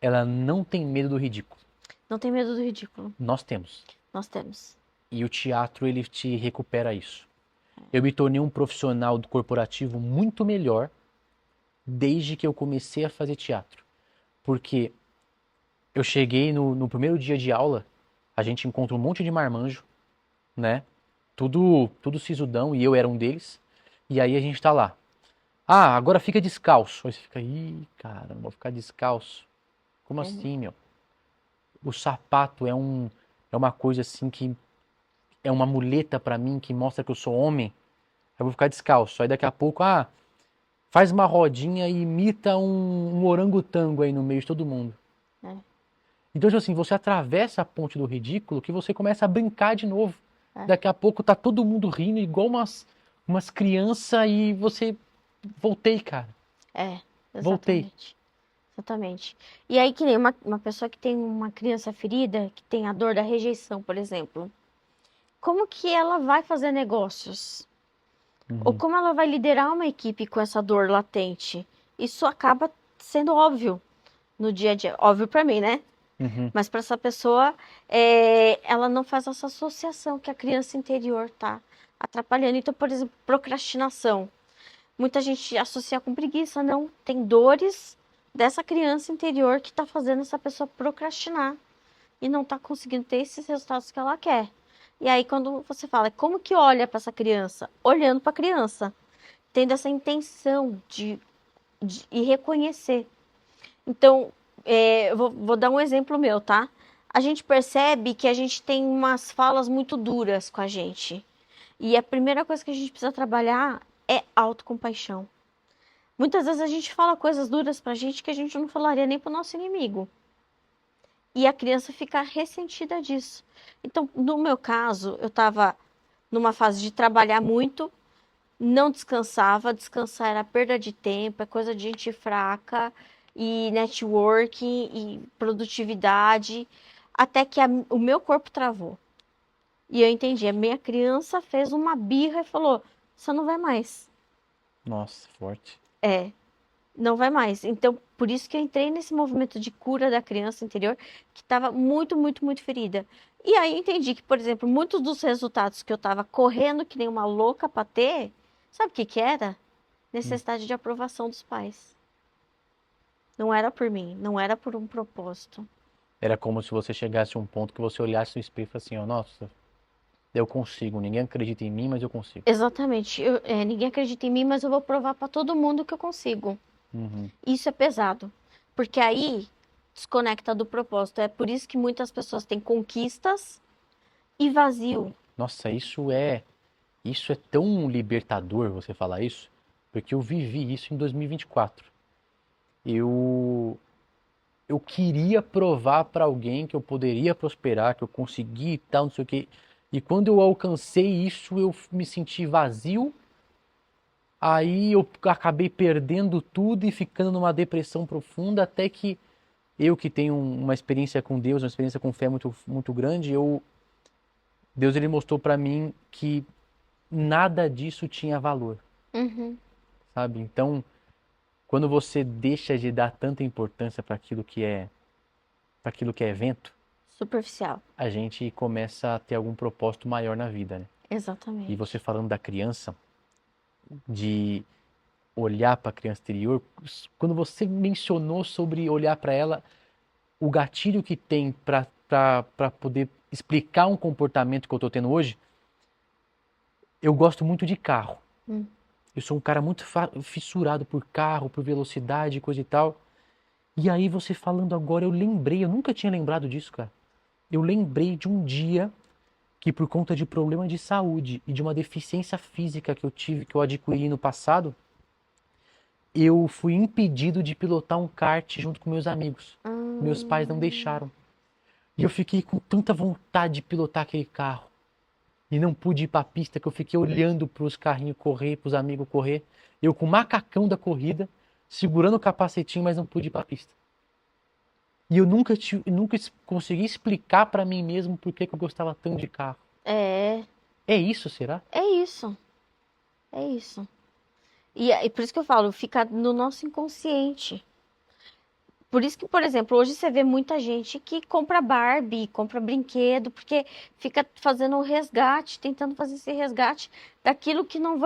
ela não tem medo do ridículo. Não tem medo do ridículo. Nós temos. Nós temos. E o teatro, ele te recupera isso. Eu me tornei um profissional do corporativo muito melhor desde que eu comecei a fazer teatro. Porque eu cheguei no primeiro dia de aula, a gente encontra um monte de marmanjo, né? Tudo sisudão, e eu era um deles. E aí a gente tá lá. Ah, agora fica descalço. Aí você fica, ih, caramba, vou ficar descalço. Como assim, meu? O sapato é uma coisa assim que é uma muleta pra mim que mostra que eu sou homem. Eu vou ficar descalço. Aí daqui a pouco, faz uma rodinha e imita um orangotango aí no meio de todo mundo. É. Então, tipo assim, você atravessa a ponte do ridículo que você começa a brincar de novo. Daqui a pouco tá todo mundo rindo igual umas crianças e você... Voltei, cara. Exatamente. Voltei. Exatamente. E aí, que nem uma pessoa que tem uma criança ferida, que tem a dor da rejeição, por exemplo. Como que ela vai fazer negócios? Ou como ela vai liderar uma equipe com essa dor latente? Isso acaba sendo óbvio no dia a dia. Óbvio pra mim, né? Mas para essa pessoa, ela não faz essa associação que a criança interior tá atrapalhando. Então, por exemplo, procrastinação. Muita gente associa com preguiça, não. Tem dores dessa criança interior que tá fazendo essa pessoa procrastinar e não tá conseguindo ter esses resultados que ela quer. E aí, quando você fala, como que olha para essa criança? Olhando para a criança, tendo essa intenção de reconhecer. Então, eu vou dar um exemplo meu, tá? A gente percebe que a gente tem umas falas muito duras com a gente. E a primeira coisa que a gente precisa trabalhar é autocompaixão. Muitas vezes a gente fala coisas duras pra gente que a gente não falaria nem pro nosso inimigo. E a criança fica ressentida disso. Então, no meu caso, eu estava numa fase de trabalhar muito, não descansava, descansar era perda de tempo, é coisa de gente fraca, e networking, e produtividade, até que o meu corpo travou. E eu entendi, a minha criança fez uma birra e falou, você não vai mais. Nossa, forte. É, não vai mais. Então, por isso que eu entrei nesse movimento de cura da criança interior, que estava muito, muito, muito ferida. E aí eu entendi que, por exemplo, muitos dos resultados que eu estava correndo que nem uma louca para ter, sabe o que que era? Necessidade de aprovação dos pais. Não era por mim, não era por um propósito. Era como se você chegasse a um ponto que você olhasse no espelho e falasse assim, ó, nossa, eu consigo, ninguém acredita em mim, mas eu consigo. Exatamente. Ninguém acredita em mim, mas eu vou provar para todo mundo que eu consigo. Uhum. Isso é pesado, porque aí desconecta do propósito. É por isso que muitas pessoas têm conquistas e vazio. Nossa, isso é tão libertador você falar isso, porque eu vivi isso em 2024. Eu queria provar para alguém que eu poderia prosperar, que eu consegui e tal, não sei o quê. E quando eu alcancei isso, eu me senti vazio. Aí eu acabei perdendo tudo e ficando numa depressão profunda, até que eu que tenho uma experiência com Deus, uma experiência com fé muito, muito grande, Deus ele mostrou para mim que nada disso tinha valor, Uhum. sabe? Então, quando você deixa de dar tanta importância para aquilo que é evento, Superficial. a gente começa a ter algum propósito maior na vida, né? E Exatamente. você falando da criança, de olhar para a criança interior, quando você mencionou sobre olhar para ela, o gatilho que tem para poder explicar um comportamento que eu estou tendo hoje, eu gosto muito de carro. Hum. Eu sou um cara muito fissurado por carro, por velocidade, coisa e tal. E aí você falando agora, eu lembrei, eu nunca tinha lembrado disso, cara. Eu lembrei de um dia que por conta de problema de saúde e de uma deficiência física que eu tive, que eu adquiri no passado, eu fui impedido de pilotar um kart junto com meus amigos. Meus pais não deixaram. E eu fiquei com tanta vontade de pilotar aquele carro. E não pude ir para a pista, que eu fiquei olhando para os carrinhos correr, para os amigos correr. Eu com o macacão da corrida, segurando o capacetinho, mas não pude ir para a pista. E eu nunca consegui explicar para mim mesmo por que eu gostava tanto de carro. É, É isso, será? é isso. É isso. E por isso que eu falo, fica no nosso inconsciente. Por isso que, por exemplo, hoje você vê muita gente que compra Barbie, compra brinquedo, porque fica fazendo o resgate, tentando fazer esse resgate daquilo que não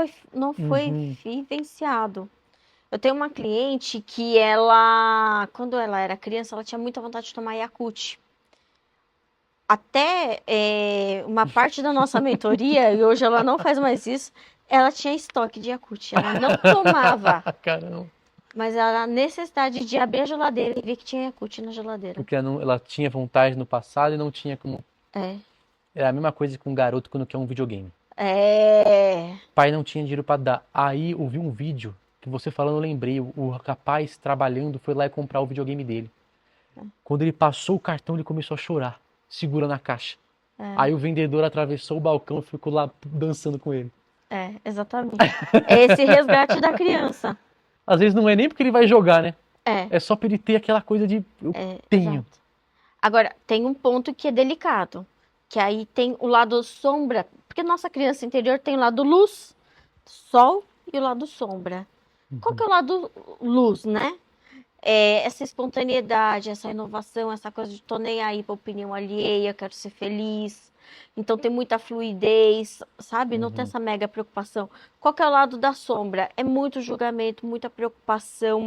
foi vivenciado. Eu tenho uma cliente que quando ela era criança, ela tinha muita vontade de tomar Yakult. Até uma parte da nossa mentoria, e hoje ela não faz mais isso, ela tinha estoque de Yakult. Ela não tomava. Caramba. Mas era a necessidade de abrir a geladeira e ver que tinha Yakult na geladeira. Porque ela tinha vontade no passado e não tinha como. É. Era a mesma coisa com um garoto quando quer um videogame. É. O pai não tinha dinheiro para dar. Aí eu vi um vídeo que você falando, eu lembrei. O rapaz trabalhando foi lá e comprar o videogame dele. Quando ele passou o cartão, ele começou a chorar, segurando a caixa. Aí o vendedor atravessou o balcão e ficou lá dançando com ele. É, exatamente. É esse resgate da criança. Às vezes não é nem porque ele vai jogar, né? É. É só pra ele ter aquela coisa de eu tenho. Exato. Agora, tem um ponto que é delicado, que aí tem o lado sombra, porque nossa criança interior tem o lado luz, sol e o lado sombra. Qual que é o lado luz, né? É essa espontaneidade, essa inovação, essa coisa de tô nem aí pra opinião alheia, quero ser feliz. Então tem muita fluidez, sabe? Não tem essa mega preocupação. Qual que é o lado da sombra? É muito julgamento, muita preocupação,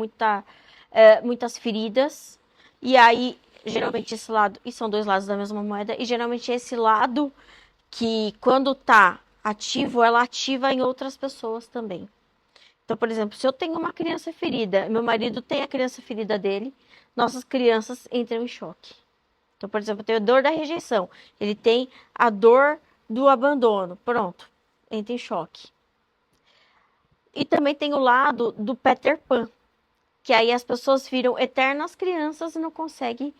muitas feridas. E aí, geralmente esse lado, e são dois lados da mesma moeda, e geralmente esse lado que quando tá ativo, ela ativa em outras pessoas também. Então, por exemplo, se eu tenho uma criança ferida, meu marido tem a criança ferida dele, nossas crianças entram em choque. Então, por exemplo, eu tenho a dor da rejeição, ele tem a dor do abandono, pronto, entra em choque. E também tem o lado do Peter Pan, que aí as pessoas viram eternas crianças e não conseguem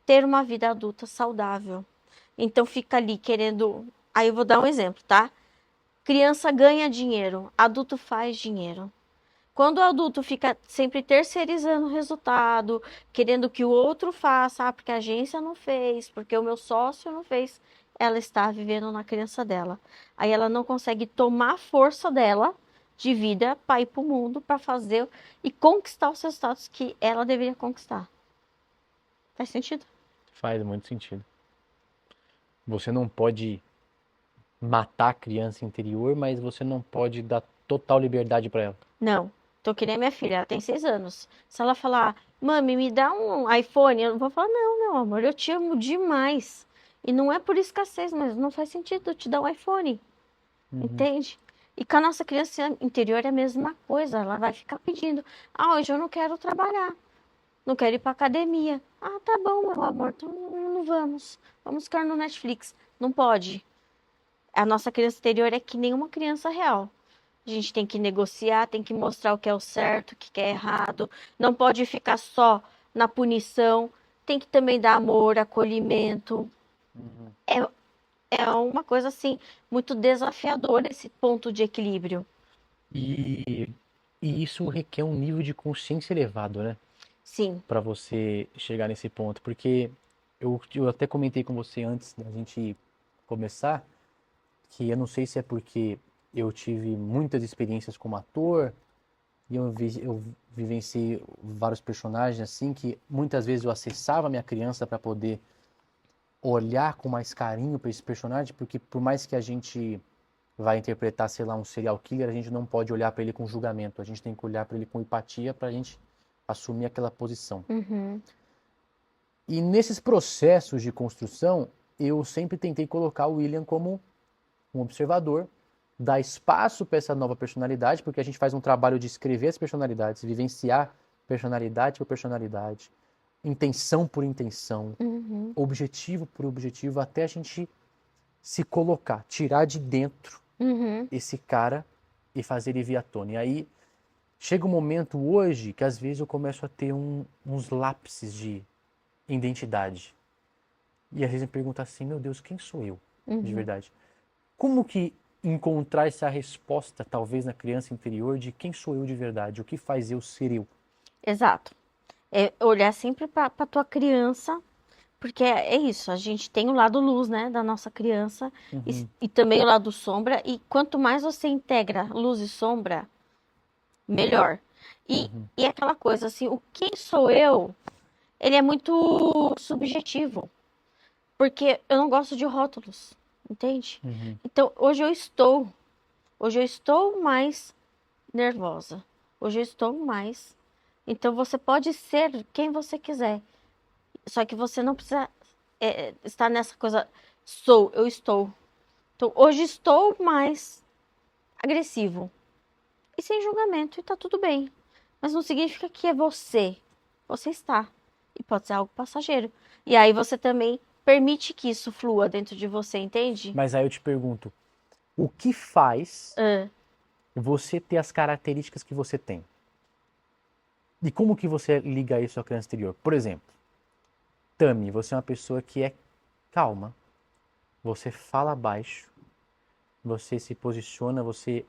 ter uma vida adulta saudável. Então fica ali querendo. Aí eu vou dar um exemplo, tá? Criança ganha dinheiro, adulto faz dinheiro. Quando o adulto fica sempre terceirizando o resultado, querendo que o outro faça, porque a agência não fez, porque o meu sócio não fez, ela está vivendo na criança dela. Aí ela não consegue tomar a força dela de vida para ir para o mundo, para fazer e conquistar os resultados que ela deveria conquistar. Faz sentido? Faz muito sentido. Você não pode matar a criança interior, mas você não pode dar total liberdade para ela. Não. Tô que nem minha filha, ela tem 6 anos. Se ela falar, mami, me dá um iPhone, eu vou falar, não, meu amor, eu te amo demais. E não é por escassez, mas não faz sentido eu te dar um iPhone. Entende? E com a nossa criança interior é a mesma coisa. Ela vai ficar pedindo, hoje eu não quero trabalhar. Não quero ir pra academia. Ah, tá bom, meu amor, então não vamos. Vamos ficar no Netflix. Não pode. A nossa criança interior é que nem uma criança real. A gente tem que negociar, tem que mostrar o que é o certo, o que é errado. Não pode ficar só na punição. Tem que também dar amor, acolhimento. É uma coisa assim muito desafiadora esse ponto de equilíbrio. E isso requer um nível de consciência elevado, né? Sim. Para você chegar nesse ponto. Porque eu até comentei com você antes da gente começar, que eu não sei se é porque eu tive muitas experiências como ator e eu vivenciei vários personagens assim, que muitas vezes eu acessava a minha criança para poder olhar com mais carinho para esse personagem, porque por mais que a gente vai interpretar, sei lá, um serial killer, a gente não pode olhar para ele com julgamento, a gente tem que olhar para ele com empatia para a gente assumir aquela posição. E nesses processos de construção, eu sempre tentei colocar o William como um observador, dar espaço para essa nova personalidade, porque a gente faz um trabalho de escrever as personalidades, vivenciar personalidade por personalidade, intenção por intenção, objetivo por objetivo, até a gente se colocar, tirar de dentro esse cara e fazer ele vir à tona. E aí chega um momento hoje que às vezes eu começo a ter uns lapses de identidade. E às vezes eu pergunto assim, meu Deus, quem sou eu de verdade? Como que encontrar essa resposta, talvez na criança interior, de quem sou eu de verdade? O que faz eu ser eu? Exato. É olhar sempre para tua criança, porque é isso, a gente tem o lado luz, né, da nossa criança e também o lado sombra, e quanto mais você integra luz e sombra, melhor. E aquela coisa assim, o quem sou eu, ele é muito subjetivo, porque eu não gosto de rótulos, entende? Então, hoje eu estou mais nervosa, hoje eu estou mais. Então, você pode ser quem você quiser, só que você não precisa estar nessa coisa, eu estou. Então, hoje estou mais agressivo e sem julgamento, e tá tudo bem. Mas não significa que é você. Você está. E pode ser algo passageiro. E aí você também permite que isso flua dentro de você, entende? Mas aí eu te pergunto, o que faz você ter as características que você tem? E como que você liga isso à criança interior? Por exemplo, Tami, você é uma pessoa que é calma, você fala baixo, você se posiciona, você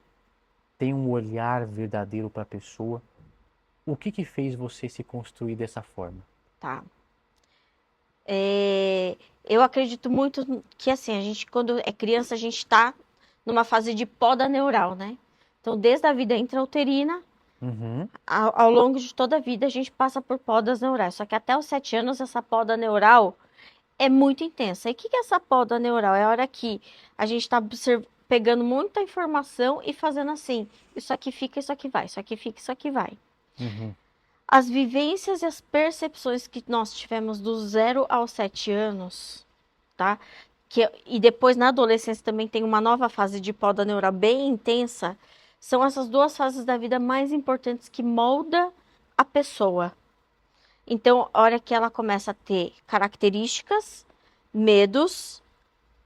tem um olhar verdadeiro para a pessoa. O que fez você se construir dessa forma? Tá. Eu acredito muito que assim, a gente quando é criança, a gente tá numa fase de poda neural, né? Então, desde a vida intrauterina, ao longo de toda a vida, a gente passa por podas neurais. Só que até os 7 anos, essa poda neural é muito intensa. E o que é essa poda neural? É a hora que a gente está pegando muita informação e fazendo assim, isso aqui fica, isso aqui vai, isso aqui fica, isso aqui vai. As vivências e as percepções que nós tivemos do 0 aos 7 anos, tá? E depois na adolescência também tem uma nova fase de poda neural bem intensa. São essas duas fases da vida mais importantes que molda a pessoa. Então, a hora que ela começa a ter características, medos,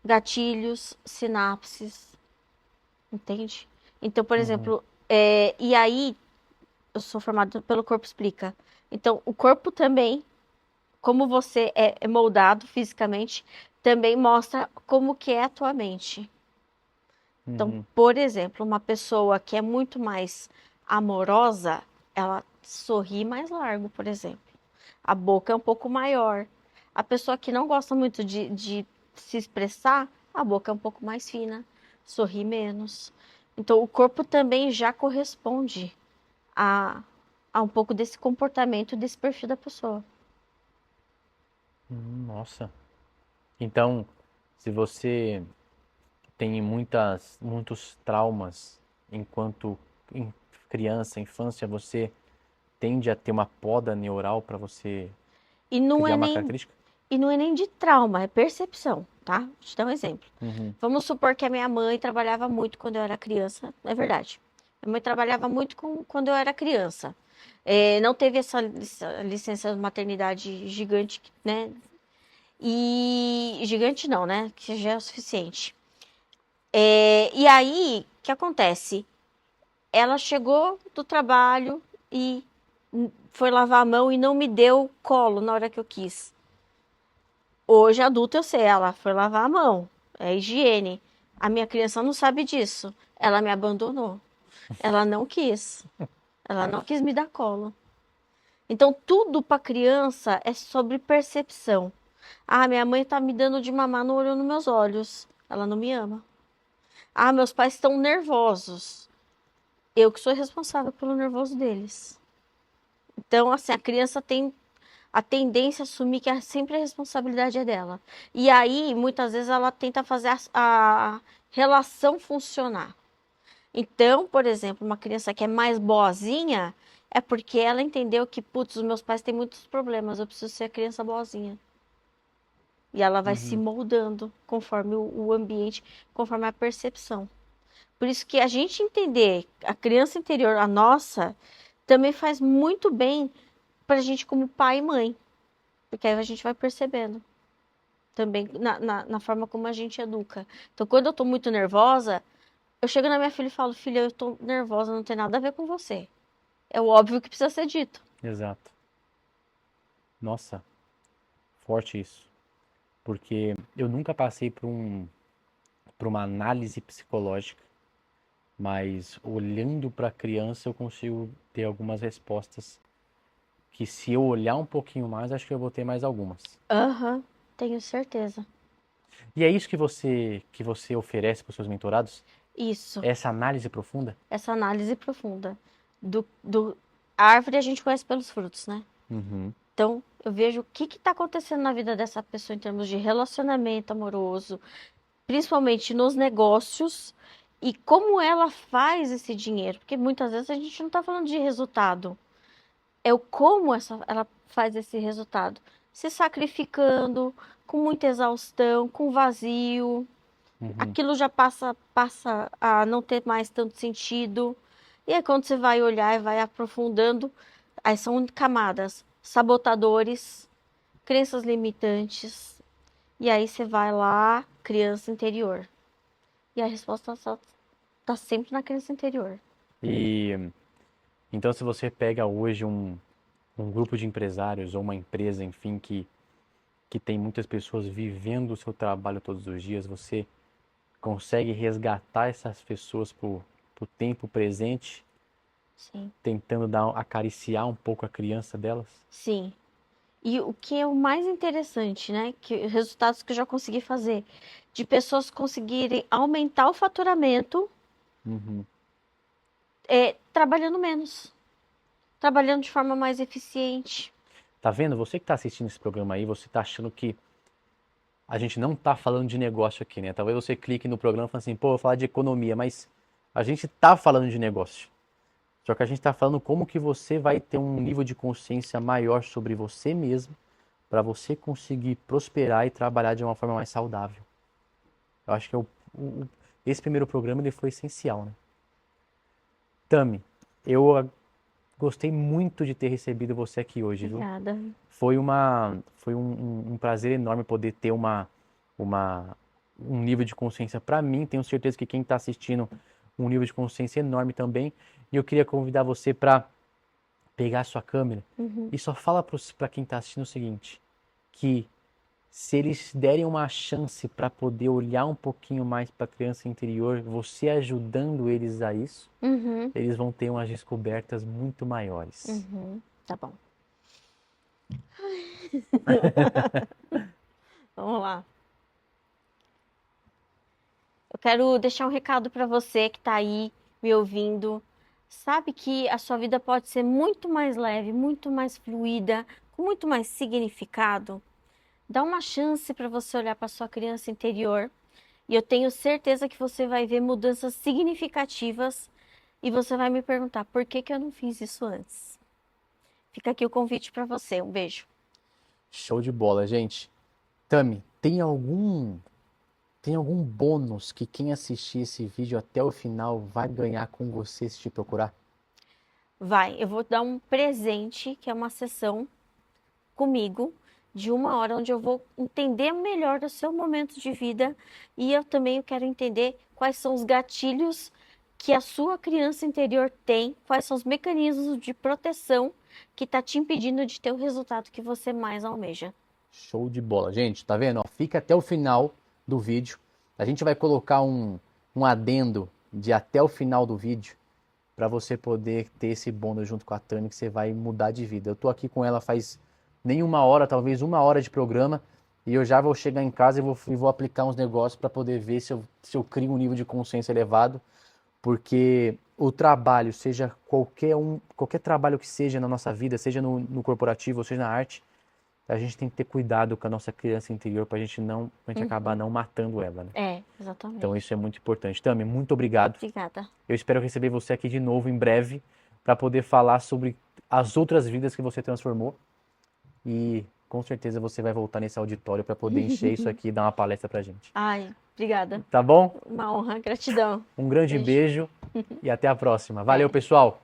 gatilhos, sinapses, entende? Então, por exemplo, E aí, eu sou formada pelo Corpo Explica. Então, o corpo também, como você é moldado fisicamente, também mostra como que é a tua mente. Então, Uhum. por exemplo, uma pessoa que é muito mais amorosa, ela sorri mais largo, por exemplo. A boca é um pouco maior. A pessoa que não gosta muito de se expressar, a boca é um pouco mais fina, sorri menos. Então, o corpo também já corresponde a, a um pouco desse comportamento, desse perfil da pessoa. Nossa. Então, se você tem muitos traumas enquanto criança, infância, você tende a ter uma poda neural para você E não criar é uma nem, característica? e não é nem de trauma, é percepção, tá? Vou te dar um exemplo. Uhum. Vamos supor que a minha mãe trabalhava muito quando eu era criança, é verdade. Minha mãe trabalhava muito quando eu era criança. Não teve essa licença maternidade gigante, né? E gigante não, né? Que já é o suficiente. E aí, o que acontece? Ela chegou do trabalho e foi lavar a mão e não me deu colo na hora que eu quis. Hoje, adulta, eu sei, ela foi lavar a mão. É higiene. A minha criança não sabe disso. Ela me abandonou. Ela não quis. Ela não quis me dar colo. Então, tudo para criança é sobre percepção. Ah, minha mãe tá me dando de mamar no olho nos meus olhos. Ela não me ama. Ah, meus pais estão nervosos. Eu que sou responsável pelo nervoso deles. Então, assim, a criança tem a tendência a assumir que sempre a responsabilidade é dela. E aí, muitas vezes, ela tenta fazer a relação funcionar. Então, por exemplo, uma criança que é mais boazinha é porque ela entendeu que, putz, os meus pais têm muitos problemas, eu preciso ser a criança boazinha. E ela vai se Uhum. moldando conforme o ambiente, conforme a percepção. Por isso que a gente entender a criança interior, a nossa, também faz muito bem para a gente como pai e mãe. Porque aí a gente vai percebendo também na forma como a gente educa. Então, quando eu tô muito nervosa, eu chego na minha filha e falo: filha, eu tô nervosa, não tem nada a ver com você. É o óbvio que precisa ser dito. Exato. Nossa, forte isso. Porque eu nunca passei por uma análise psicológica, mas olhando para a criança eu consigo ter algumas respostas que se eu olhar um pouquinho mais, acho que eu vou ter mais algumas. Aham, tenho certeza. E é isso que você oferece para os seus mentorados? Isso, Essa análise profunda? essa análise profunda. Do a árvore a gente conhece pelos frutos, né? Uhum. Então, eu vejo o que está acontecendo na vida dessa pessoa em termos de relacionamento amoroso, principalmente nos negócios, e como ela faz esse dinheiro. Porque muitas vezes a gente não está falando de resultado, é o como ela faz esse resultado. Se sacrificando, com muita exaustão, com vazio. Uhum. Aquilo já passa a não ter mais tanto sentido. E aí, quando você vai olhar e vai aprofundando, aí são camadas, sabotadores, crenças limitantes. E aí você vai lá, criança interior. E a resposta tá sempre na criança interior. E então se você pega hoje um grupo de empresários ou uma empresa, enfim, que tem muitas pessoas vivendo o seu trabalho todos os dias, você consegue resgatar essas pessoas pro tempo presente, Sim, tentando acariciar um pouco a criança delas? sim. E o que é o mais interessante, né? Que resultados que eu já consegui fazer, de pessoas conseguirem aumentar o faturamento Uhum. trabalhando menos, trabalhando de forma mais eficiente. Tá vendo? Você que tá assistindo esse programa aí, você tá achando que a gente não tá falando de negócio aqui, né? Talvez você clique no programa e fale assim, pô, eu vou falar de economia, mas a gente tá falando de negócio. Só que a gente tá falando como que você vai ter um nível de consciência maior sobre você mesmo para você conseguir prosperar e trabalhar de uma forma mais saudável. Eu acho que esse primeiro programa ele foi essencial, né? Tami, eu gostei muito de ter recebido você aqui hoje, viu? Obrigada. Foi um prazer enorme poder ter uma, um nível de consciência para mim. Tenho certeza que quem está assistindo um nível de consciência enorme também. E eu queria convidar você para pegar a sua câmera Uhum. e só fala para quem está assistindo o seguinte, que se eles derem uma chance para poder olhar um pouquinho mais para a criança interior, você ajudando eles a isso, Uhum. eles vão ter umas descobertas muito maiores. Uhum. Tá bom. Vamos lá. Eu quero deixar um recado para você que está aí me ouvindo. Sabe que a sua vida pode ser muito mais leve, muito mais fluida, com muito mais significado? Dá uma chance para você olhar para sua criança interior e eu tenho certeza que você vai ver mudanças significativas e você vai me perguntar por que que eu não fiz isso antes. Fica aqui o convite para você. Um beijo. Show de bola, gente. Tami, tem algum bônus que quem assistir esse vídeo até o final vai ganhar com você se te procurar? Vai, eu vou dar um presente, que é uma sessão comigo de 1 hora, onde eu vou entender melhor o seu momento de vida e eu também quero entender quais são os gatilhos que a sua criança interior tem, quais são os mecanismos de proteção que está te impedindo de ter o resultado que você mais almeja. Show de bola. Gente, tá vendo? Ó, fica até o final do vídeo. A gente vai colocar um adendo de até o final do vídeo para você poder ter esse bônus junto com a Tami, que você vai mudar de vida. Eu tô aqui com ela faz nem 1 hora, talvez 1 hora de programa, e eu já vou chegar em casa e vou aplicar uns negócios para poder ver se eu crio um nível de consciência elevado, porque o trabalho, seja qualquer trabalho que seja na nossa vida, seja no corporativo, ou seja na arte, a gente tem que ter cuidado com a nossa criança interior pra gente acabar não matando ela, né? É, exatamente. Então isso é muito importante. Tami, muito obrigado. Obrigada. Eu espero receber você aqui de novo em breve para poder falar sobre as outras vidas que você transformou. E com certeza você vai voltar nesse auditório para poder encher isso aqui e dar uma palestra pra gente. Ai, obrigada. Tá bom? Uma honra, gratidão. Um grande beijo e até a próxima. Valeu, pessoal!